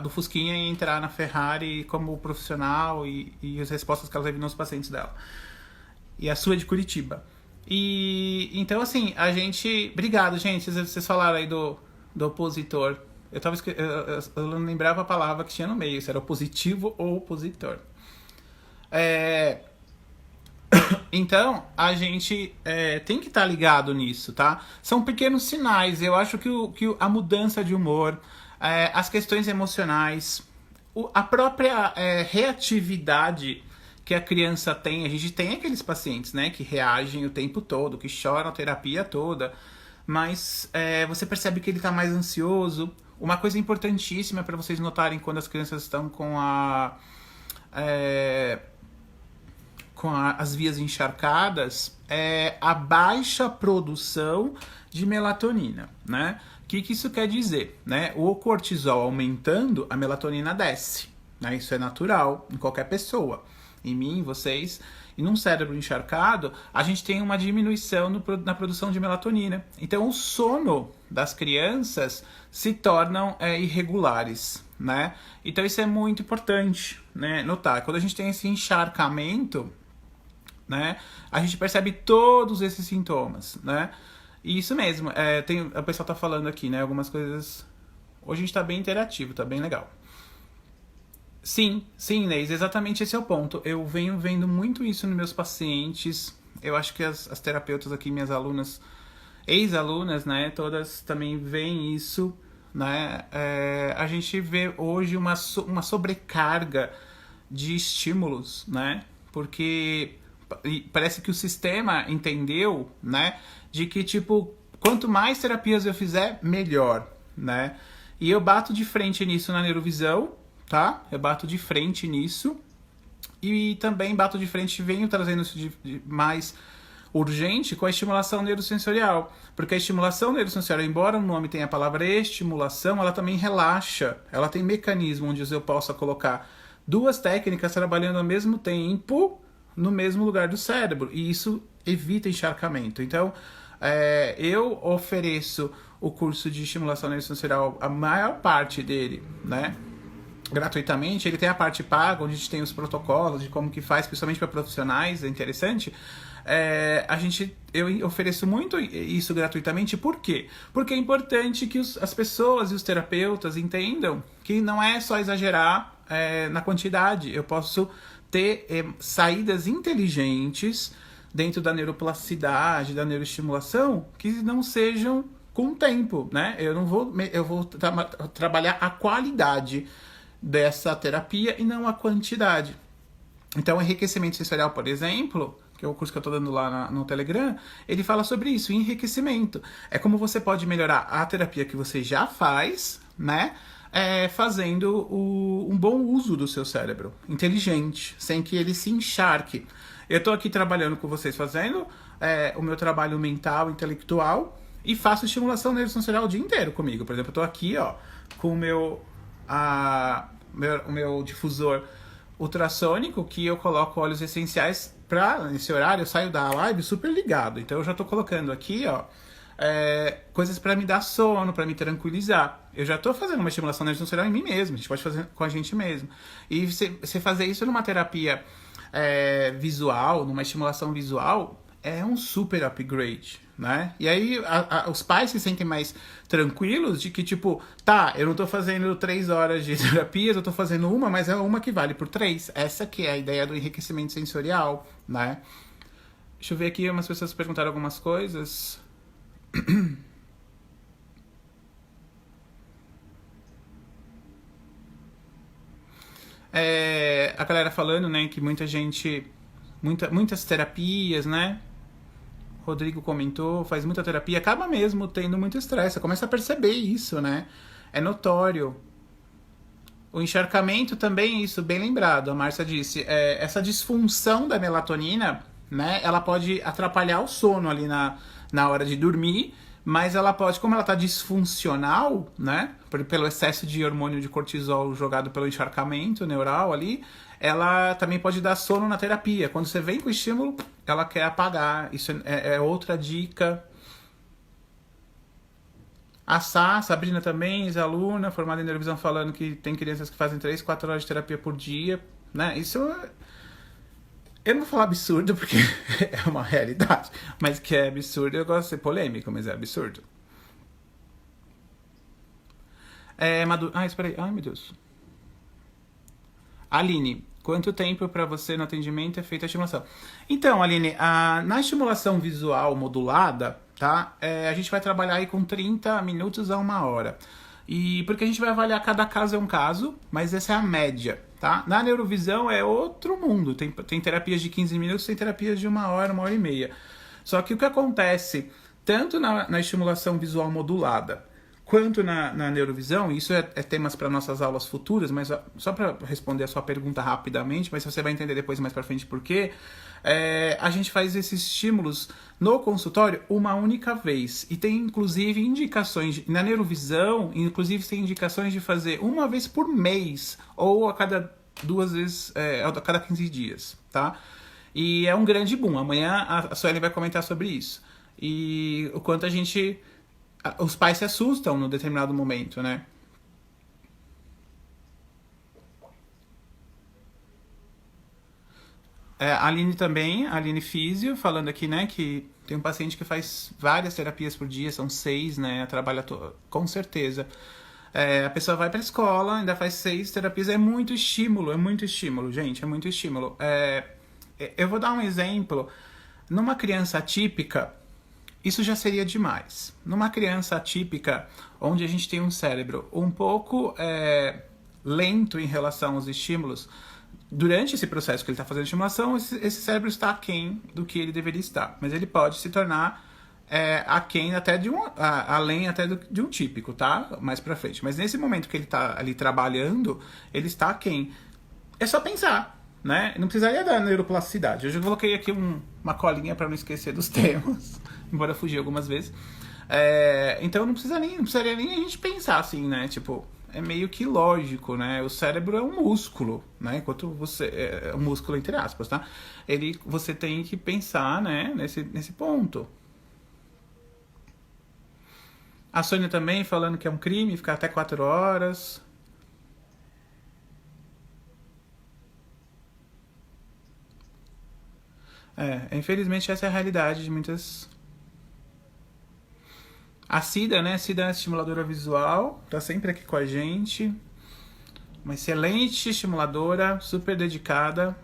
Fusquinha e entrar na Ferrari como profissional e as respostas que ela teve nos pacientes dela. E a Su é de Curitiba. E então, assim, a gente... Obrigado, gente. Vocês falaram aí do opositor. Eu não lembrava a palavra que tinha no meio, se era opositivo ou opositor. Então, a gente tem que estar ligado nisso, tá? São pequenos sinais. Eu acho que a mudança de humor, as questões emocionais, a própria reatividade que a criança tem. A gente tem aqueles pacientes, né, que reagem o tempo todo, que choram a terapia toda, mas você percebe que ele está mais ansioso. Uma coisa importantíssima para vocês notarem quando as crianças estão com as vias encharcadas é a baixa produção de melatonina, né? O que isso quer dizer, né? O cortisol aumentando, a melatonina desce, né? Isso é natural em qualquer pessoa. Em mim, em vocês, e num cérebro encharcado, a gente tem uma diminuição na produção de melatonina. Então, o sono das crianças se tornam irregulares, né? Então, isso é muito importante, né, notar. Quando a gente tem esse encharcamento, né, a gente percebe todos esses sintomas, né? E isso mesmo, o pessoal tá falando aqui, né, algumas coisas... Hoje a gente tá bem interativo, tá bem legal. Sim, Inês, exatamente esse é o ponto. Eu venho vendo muito isso nos meus pacientes. Eu acho que as terapeutas aqui, minhas alunas, ex-alunas, né, todas também veem isso, né? A gente vê hoje uma sobrecarga de estímulos, né? Porque parece que o sistema entendeu, né, de que, tipo, quanto mais terapias eu fizer, melhor, né? E eu bato de frente nisso na neurovisão, tá? Eu bato de frente nisso e também bato de frente, venho trazendo isso de mais urgente com a estimulação neurosensorial, porque a estimulação neurosensorial, embora o nome tenha a palavra estimulação, ela também relaxa, ela tem mecanismo onde eu possa colocar duas técnicas trabalhando ao mesmo tempo no mesmo lugar do cérebro, e isso evita encharcamento. Então, eu ofereço o curso de estimulação neurosensorial, a maior parte dele, né, gratuitamente. Ele tem a parte paga, onde a gente tem os protocolos de como que faz, principalmente para profissionais, é interessante. Eu ofereço muito isso gratuitamente. Por quê? Porque é importante que as pessoas e os terapeutas entendam que não é só exagerar na quantidade. Eu posso ter saídas inteligentes dentro da neuroplasticidade, da neuroestimulação, que não sejam com o tempo, né? Eu vou trabalhar a qualidade dessa terapia e não a quantidade. Então, enriquecimento sensorial, por exemplo, que é o curso que eu estou dando lá no Telegram, ele fala sobre isso, enriquecimento. É como você pode melhorar a terapia que você já faz, né? Fazendo um bom uso do seu cérebro, inteligente, sem que ele se encharque. Eu estou aqui trabalhando com vocês, fazendo o meu trabalho mental, intelectual, e faço estimulação neurosensorial o dia inteiro comigo. Por exemplo, eu estou aqui, ó, com o meu difusor ultrassônico, que eu coloco óleos essenciais nesse horário. Eu saio da live super ligado, então eu já tô colocando aqui, ó, coisas para me dar sono, para me tranquilizar. Eu já tô fazendo uma estimulação neurosensorial em mim mesmo, a gente pode fazer com a gente mesmo. E você fazer isso numa terapia visual, numa estimulação visual, é um super upgrade, né? E aí os pais se sentem mais tranquilos de que, tipo, tá, eu não tô fazendo 3 horas de terapias, eu tô fazendo uma, mas é uma que vale por 3. Essa que é a ideia do enriquecimento sensorial, né? Deixa eu ver aqui, umas pessoas perguntaram algumas coisas. A galera falando, né, que muita gente... muitas terapias, né? Rodrigo comentou, faz muita terapia, acaba mesmo tendo muito estresse. Você começa a perceber isso, né? É notório. O encharcamento também, isso, bem lembrado. A Márcia disse, essa disfunção da melatonina, né? Ela pode atrapalhar o sono ali na hora de dormir, mas ela pode, como ela tá disfuncional, né? Pelo excesso de hormônio de cortisol jogado pelo encharcamento neural ali, ela também pode dar sono na terapia. Quando você vem com o estímulo, ela quer apagar. Isso é outra dica. A Sabrina também, ex-aluna, formada em neurovisão, falando que tem crianças que fazem 3, 4 horas de terapia por dia, né? Isso, eu não vou falar absurdo, porque é uma realidade, mas que é absurdo, eu gosto de ser polêmico, mas é absurdo. Espera aí, ai meu Deus. Aline, quanto tempo para você no atendimento é feita a estimulação? Então, Aline, na estimulação visual modulada, tá? A gente vai trabalhar aí com 30 minutos a 1 hora. E porque a gente vai avaliar cada caso é um caso, mas essa é a média, tá? Na neurovisão é outro mundo. Tem terapias de 15 minutos, tem terapias de 1 hora, 1 hora e meia. Só que o que acontece, tanto na estimulação visual modulada, quanto na neurovisão, isso é temas para nossas aulas futuras, mas só para responder a sua pergunta rapidamente, mas você vai entender depois mais para frente por quê, a gente faz esses estímulos no consultório uma única vez. E tem, inclusive, indicações, na neurovisão, inclusive tem indicações de fazer uma vez por mês, ou a cada 2 vezes, a cada 15 dias, tá? E é um grande boom. Amanhã a Sueli vai comentar sobre isso. E o quanto os pais se assustam no determinado momento, né? A Aline também, a Aline Físio, falando aqui, né, que tem um paciente que faz várias terapias por dia, são 6, né, trabalha com certeza. A pessoa vai pra escola, ainda faz 6 terapias, é muito estímulo, gente, é muito estímulo. Eu vou dar um exemplo. Numa criança atípica, isso já seria demais. Numa criança atípica, onde a gente tem um cérebro um pouco lento em relação aos estímulos, durante esse processo que ele está fazendo estimulação, esse cérebro está aquém do que ele deveria estar. Mas ele pode se tornar aquém até além até de um típico, tá? Mais pra frente. Mas nesse momento que ele está ali trabalhando, ele está aquém. É só pensar, né? Não precisaria da neuroplasticidade. Eu já coloquei aqui uma colinha para não esquecer dos temas, embora eu fugi algumas vezes. Então não precisaria nem a gente pensar assim, né? Tipo, é meio que lógico, né? O cérebro é um músculo, né? Enquanto você... É um músculo entre aspas, tá? Você tem que pensar, né? Nesse ponto. A Sônia também falando que é um crime ficar até 4 horas. Infelizmente essa é a realidade de muitas... A Cida, né? Cida é estimuladora visual, tá sempre aqui com a gente. Uma excelente estimuladora, super dedicada,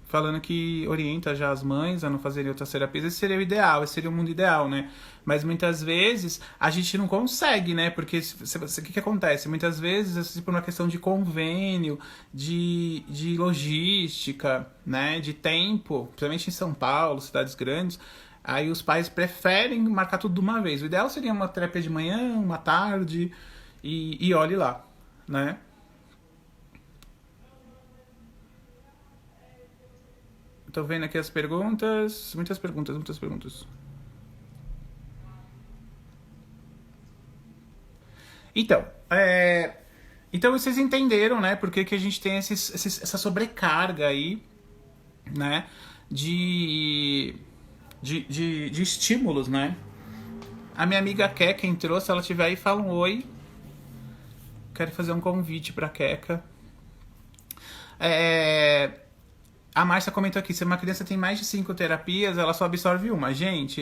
falando que orienta já as mães a não fazerem outras terapias. Esse seria o ideal, esse seria o mundo ideal, né? Mas muitas vezes a gente não consegue, né? Porque o que acontece? Muitas vezes, por uma questão de convênio, de logística, né? De tempo, principalmente em São Paulo, cidades grandes, aí os pais preferem marcar tudo de uma vez. O ideal seria uma terapia de manhã, uma tarde, e olhe lá, né? Tô vendo aqui as perguntas. Muitas perguntas. Então, então vocês entenderam, né? Por que a gente tem essa sobrecarga aí, né? De estímulos, né? A minha amiga Keka entrou, se ela tiver aí, fala um oi. Quero fazer um convite pra Keka. A Márcia comentou aqui, se uma criança tem mais de 5 terapias, ela só absorve uma. Gente,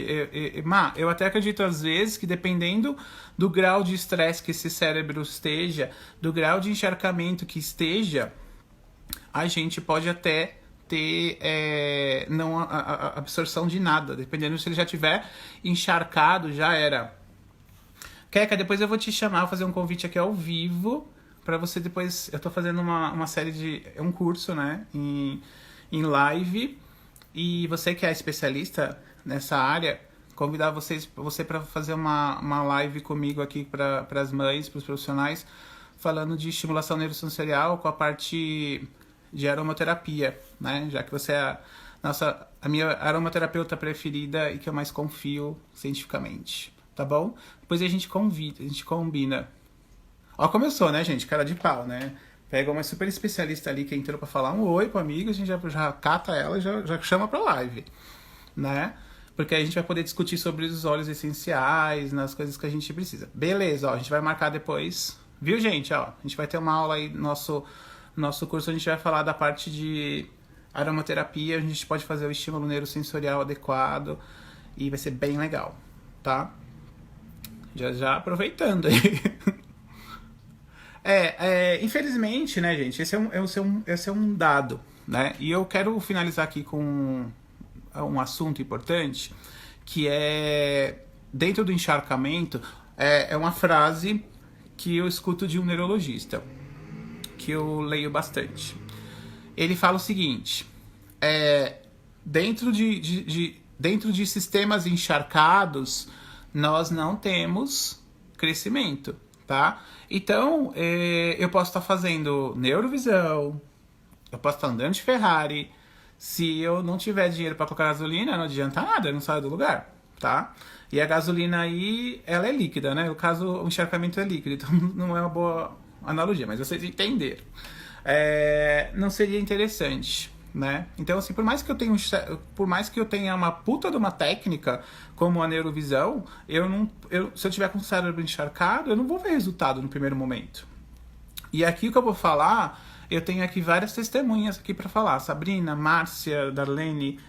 eu até acredito às vezes que dependendo do grau de estresse que esse cérebro esteja, do grau de encharcamento que esteja, a gente pode até ter não a absorção de nada. Dependendo se ele já tiver encharcado, já era. Keka, depois eu vou te chamar, vou fazer um convite aqui ao vivo, pra você depois... Eu tô fazendo uma série de... um curso, né, em live, e você que é especialista nessa área, convidar você para fazer uma live comigo aqui para as mães, para os profissionais, falando de estimulação neurosensorial com a parte de aromaterapia, né? Já que você é a minha aromaterapeuta preferida e que eu mais confio cientificamente, tá bom? Depois a gente combina. Ó, começou, né, gente? Cara de pau, né? Pega uma super especialista ali que entrou pra falar um oi pro amigo, a gente já cata ela e já chama pra live, né? Porque aí a gente vai poder discutir sobre os óleos essenciais, nas coisas que a gente precisa. Beleza, ó, a gente vai marcar depois. Viu, gente? Ó, a gente vai ter uma aula aí no nosso curso, a gente vai falar da parte de aromaterapia, a gente pode fazer o estímulo neurosensorial adequado e vai ser bem legal, tá? Já aproveitando aí. Infelizmente, né, gente, esse é um dado, né? E eu quero finalizar aqui com um assunto importante, que é, dentro do encharcamento, é uma frase que eu escuto de um neurologista, que eu leio bastante. Ele fala o seguinte, dentro de sistemas encharcados, nós não temos crescimento, tá? Então, eu posso estar fazendo neurovisão, eu posso estar andando de Ferrari, se eu não tiver dinheiro para colocar gasolina, não adianta nada, eu não saio do lugar, tá? E a gasolina aí, ela é líquida, né? No caso, o encharcamento é líquido, então não é uma boa analogia, mas vocês entenderam. Não seria interessante, né? Então, assim, por mais que eu tenha uma puta de uma técnica, como a neurovisão, se eu tiver com o cérebro encharcado, eu não vou ver resultado no primeiro momento. E aqui o que eu vou falar, eu tenho aqui várias testemunhas aqui para falar. Sabrina, Márcia, Darlene,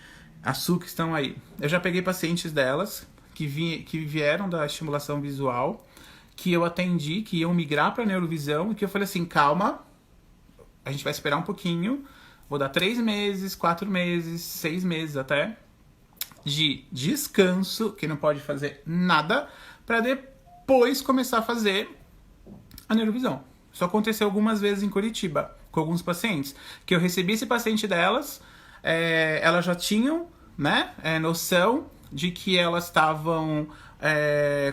a Su, que estão aí. Eu já peguei pacientes delas que vieram da estimulação visual, que eu atendi, que iam migrar para neurovisão, e que eu falei assim, calma, a gente vai esperar um pouquinho, vou dar 3 meses, 4 meses, 6 meses até, de descanso, que não pode fazer nada, para depois começar a fazer a neurovisão. Isso aconteceu algumas vezes em Curitiba, com alguns pacientes, que eu recebi esse paciente delas, elas já tinham, né, noção de que elas estavam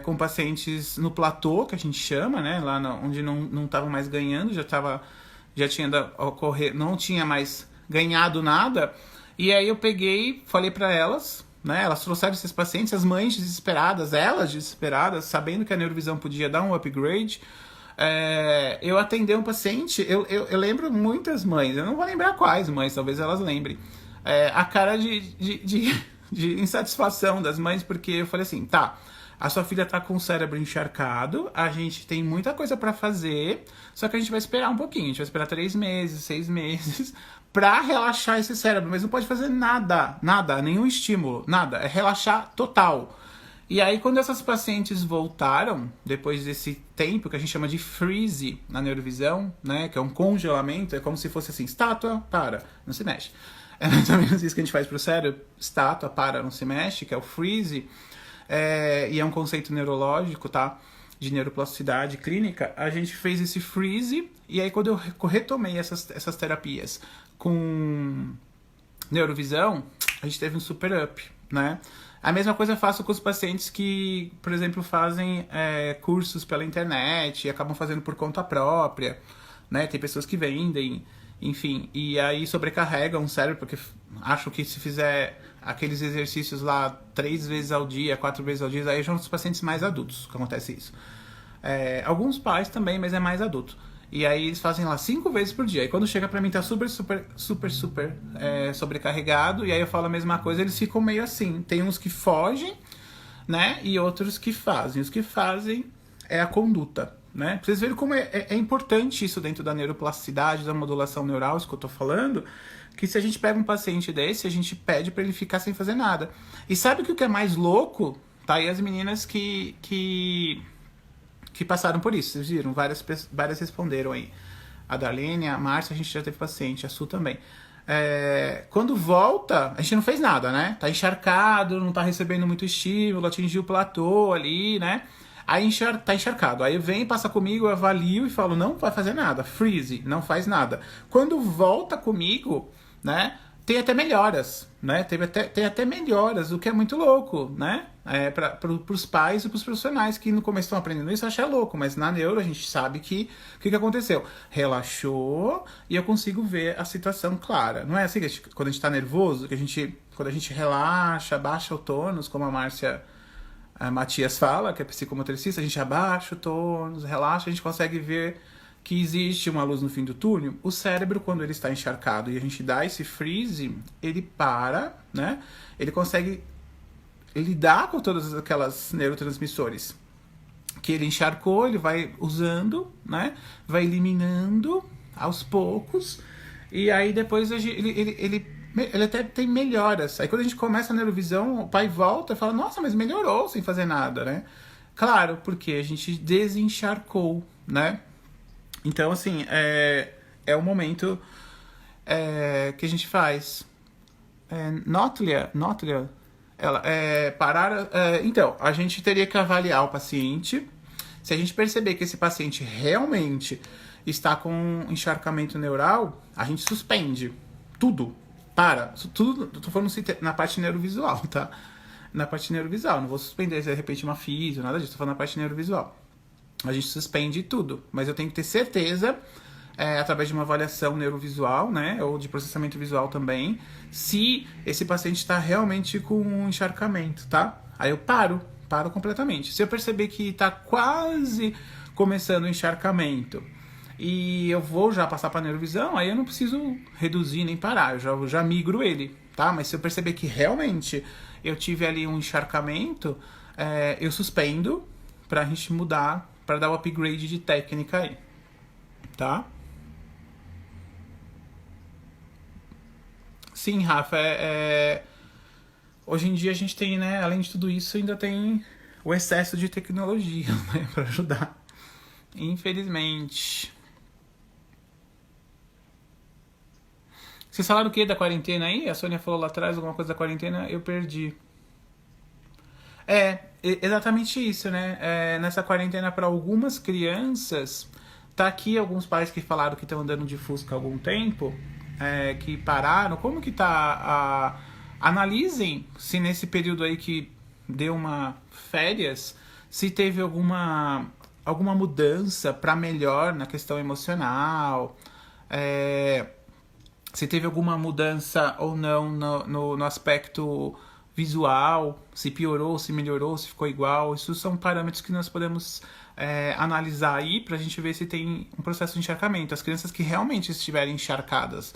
com pacientes no platô, que a gente chama, né, lá onde não estavam mais ganhando, já tinha ocorrer, não tinha mais ganhado nada, e aí eu peguei, falei para elas, né, elas trouxeram esses pacientes, as mães desesperadas, elas desesperadas, sabendo que a neurovisão podia dar um upgrade. Eu atendi um paciente, eu lembro muitas mães, eu não vou lembrar quais mães, talvez elas lembrem, a cara de insatisfação das mães, porque eu falei assim, tá, a sua filha tá com o cérebro encharcado, a gente tem muita coisa pra fazer, só que a gente vai esperar um pouquinho, a gente vai esperar 3 meses, 6 meses, pra relaxar esse cérebro, mas não pode fazer nada, nenhum estímulo, nada, é relaxar total. E aí, quando essas pacientes voltaram, depois desse tempo que a gente chama de freeze na neurovisão, né, que é um congelamento, é como se fosse assim, estátua, para, não se mexe. É mais ou menos isso que a gente faz pro cérebro, estátua, para, não se mexe, que é o freeze, e é um conceito neurológico, tá, de neuroplasticidade clínica. A gente fez esse freeze, e aí quando eu retomei essas terapias com neurovisão, a gente teve um super up, né? A mesma coisa eu faço com os pacientes que, por exemplo, fazem cursos pela internet e acabam fazendo por conta própria, né? Tem pessoas que vendem, enfim, e aí sobrecarregam o cérebro, porque acham que se fizer aqueles exercícios lá 3 vezes ao dia, 4 vezes ao dia, aí são os pacientes mais adultos que acontece isso. Alguns pais também, mas é mais adulto. E aí eles fazem lá 5 vezes por dia. E quando chega pra mim tá super sobrecarregado. E aí eu falo a mesma coisa, eles ficam meio assim. Tem uns que fogem, né? E outros que fazem. Os que fazem é a conduta, né? Pra vocês verem como é importante isso dentro da neuroplasticidade, da modulação neural, isso que eu tô falando. Que se a gente pega um paciente desse, a gente pede pra ele ficar sem fazer nada. E sabe o que é mais louco? Tá aí as meninas que passaram por isso, vocês viram? Várias responderam aí. A Darlene, a Márcia, a gente já teve paciente, a Su também. Quando volta, a gente não fez nada, né? Tá encharcado, não tá recebendo muito estímulo, atingiu o platô ali, né? Aí tá encharcado. Aí vem, passa comigo, eu avalio e falo, não vai fazer nada. Freeze, não faz nada. Quando volta comigo, né? Tem até melhoras, né? Tem até melhoras, o que é muito louco, né? Pros pais e pros profissionais que no começo estão aprendendo isso, acham louco. Mas na neuro a gente sabe que o que aconteceu? Relaxou e eu consigo ver a situação clara. Não é assim que quando a gente tá nervoso, quando a gente relaxa, baixa o tônus, como a Matias fala, que é psicomotricista, a gente abaixa o tônus, relaxa, a gente consegue ver que existe uma luz no fim do túnel. O cérebro, quando ele está encharcado e a gente dá esse freeze, ele para, né? Ele consegue lidar com todas aquelas neurotransmissores que ele encharcou, ele vai usando, né? Vai eliminando aos poucos, e aí depois ele até tem melhoras. Aí quando a gente começa a neurovisão, o pai volta e fala, nossa, mas melhorou sem fazer nada, né? Claro, porque a gente desencharcou, né? Então, assim, é o momento que a gente faz. Notlia, ela parar. Então, a gente teria que avaliar o paciente. Se a gente perceber que esse paciente realmente está com encharcamento neural, a gente suspende tudo. Tudo. Tô falando na parte neurovisual, tá? Na parte neurovisual. Não vou suspender, de repente, uma físio, nada disso. Tô falando na parte neurovisual. A gente suspende tudo, mas eu tenho que ter certeza, através de uma avaliação neurovisual, né, ou de processamento visual também, se esse paciente está realmente com um encharcamento, tá? Aí eu paro completamente. Se eu perceber que está quase começando o encharcamento e eu vou já passar para neurovisão, aí eu não preciso reduzir nem parar, eu já migro ele, tá? Mas se eu perceber que realmente eu tive ali um encharcamento, eu suspendo pra gente mudar, para dar o upgrade de técnica aí, tá? Sim, Rafa, hoje em dia a gente tem, né, além de tudo isso, ainda tem o excesso de tecnologia, né, para ajudar, infelizmente. Vocês falaram o que da quarentena aí? A Sônia falou lá atrás alguma coisa da quarentena, eu perdi. Exatamente isso, né? Nessa quarentena, para algumas crianças, tá aqui alguns pais que falaram que estão andando de Fusca há algum tempo, que pararam. Como que tá? Analisem se nesse período aí que deu uma férias, se teve alguma mudança para melhor na questão emocional, se teve alguma mudança ou não no aspecto visual, se piorou, se melhorou, se ficou igual. Isso são parâmetros que nós podemos analisar aí pra gente ver se tem um processo de encharcamento. As crianças que realmente estiverem encharcadas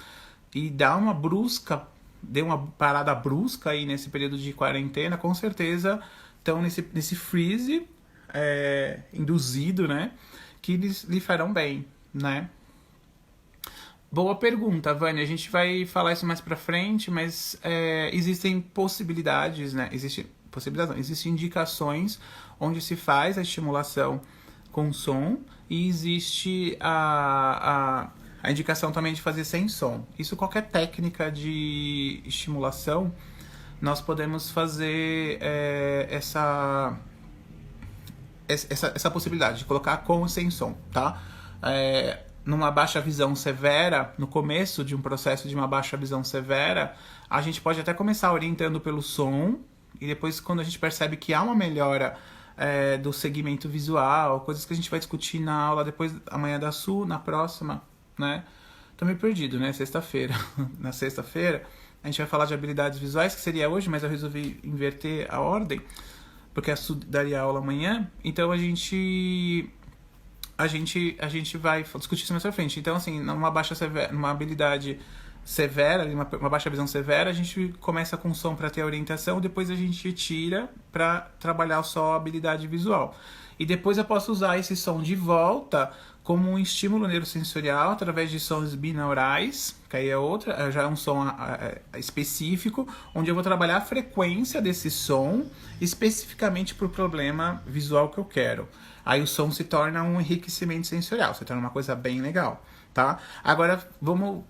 e deu uma parada brusca aí nesse período de quarentena, com certeza estão nesse freeze induzido, né? Que lhe farão bem, né? Boa pergunta, Vânia. A gente vai falar isso mais pra frente, mas existem possibilidades, né? Existem indicações onde se faz a estimulação com som e existe a indicação também de fazer sem som. Isso, qualquer técnica de estimulação, nós podemos fazer essa possibilidade de colocar com e sem som, tá? Numa baixa visão severa, no começo de um processo de uma baixa visão severa, a gente pode até começar orientando pelo som, e depois, quando a gente percebe que há uma melhora do segmento visual, coisas que a gente vai discutir na aula depois, amanhã da Sul, na próxima, né? Tô meio perdido, né? Sexta-feira. Na sexta-feira, a gente vai falar de habilidades visuais, que seria hoje, mas eu resolvi inverter a ordem, porque a Sul daria aula amanhã. Então a gente vai discutir isso mais pra frente. Então, assim, numa habilidade severa, uma baixa visão severa, a gente começa com som para ter a orientação, depois a gente tira para trabalhar só a habilidade visual. E depois eu posso usar esse som de volta como um estímulo neurosensorial através de sons binaurais, que aí já é um som específico, onde eu vou trabalhar a frequência desse som especificamente para o problema visual que eu quero. Aí o som se torna um enriquecimento sensorial, se torna uma coisa bem legal, tá? Agora,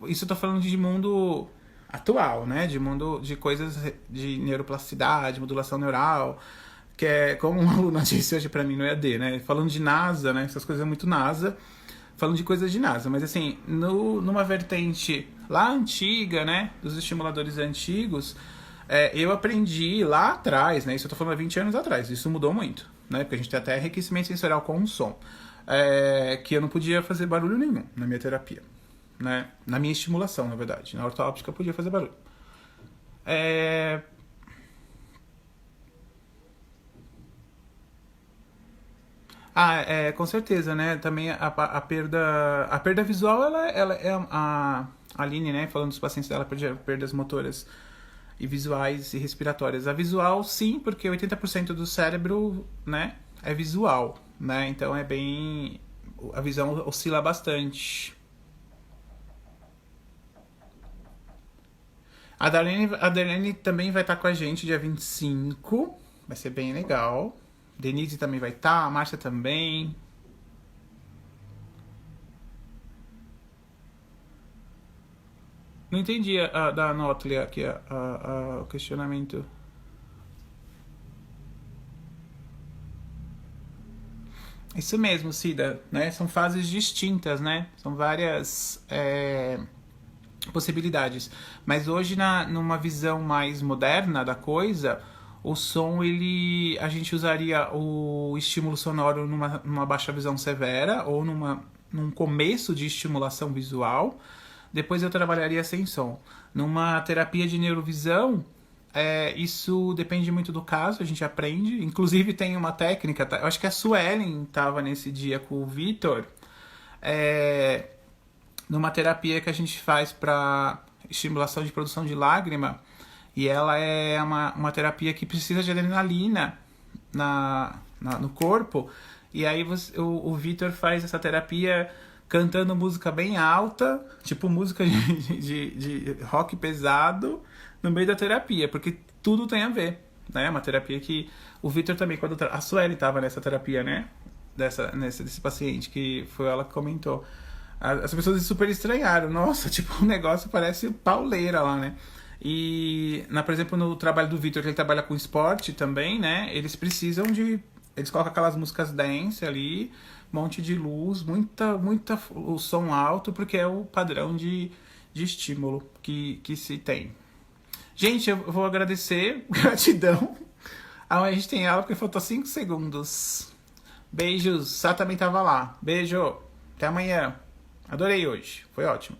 isso eu tô falando de mundo atual, né? De mundo de coisas de neuroplasticidade, modulação neural, que é como uma aluna disse hoje pra mim no EAD, né? Falando de NASA, né? Essas coisas é muito NASA. Falando de coisas de NASA, mas assim, numa vertente lá antiga, né? Dos estimuladores antigos, eu aprendi lá atrás, né? Isso eu tô falando há 20 anos atrás. Isso mudou muito, né? Porque a gente tem até enriquecimento sensorial com o som. Que eu não podia fazer barulho nenhum na minha terapia, né? Na minha estimulação, na verdade. Na ortoóptica eu podia fazer barulho. Com certeza, né? Também a perda visual, ela é a Aline, né? Falando dos pacientes dela, perdas motoras e visuais e respiratórias. A visual, sim, porque 80% do cérebro, né, é visual, né? Então é bem... A visão oscila bastante. A Darlene também vai estar com a gente dia 25. Vai ser bem legal. Denise também vai estar, a Márcia também. Não entendi da Notlia aqui, o questionamento. Isso mesmo, Cida, né? São fases distintas, né? São várias possibilidades. Mas hoje, numa visão mais moderna da coisa, o som, a gente usaria o estímulo sonoro numa baixa visão severa ou num começo de estimulação visual. Depois eu trabalharia sem som. Numa terapia de neurovisão, isso depende muito do caso, a gente aprende. Inclusive tem uma técnica, eu acho que a Suelen estava nesse dia com o Vitor, numa terapia que a gente faz para estimulação de produção de lágrima, e ela é uma terapia que precisa de adrenalina no corpo, e aí o Vitor faz essa terapia cantando música bem alta, tipo música de rock pesado, no meio da terapia, porque tudo tem a ver, né? Uma terapia que o Vitor também, quando a Sueli estava nessa terapia, né? Desse paciente, que foi ela que comentou. As pessoas super estranharam. Nossa, tipo, o negócio parece pauleira lá, né? E, por exemplo, no trabalho do Vitor, que ele trabalha com esporte também, né? Eles precisam eles colocam aquelas músicas dance ali, monte de luz, muita o som alto, porque é o padrão de estímulo que se tem. Gente, eu vou agradecer, gratidão. Amanhã a gente tem aula porque faltou 5 segundos. Beijos, Sá também tava lá. Beijo, até amanhã. Adorei hoje, foi ótimo.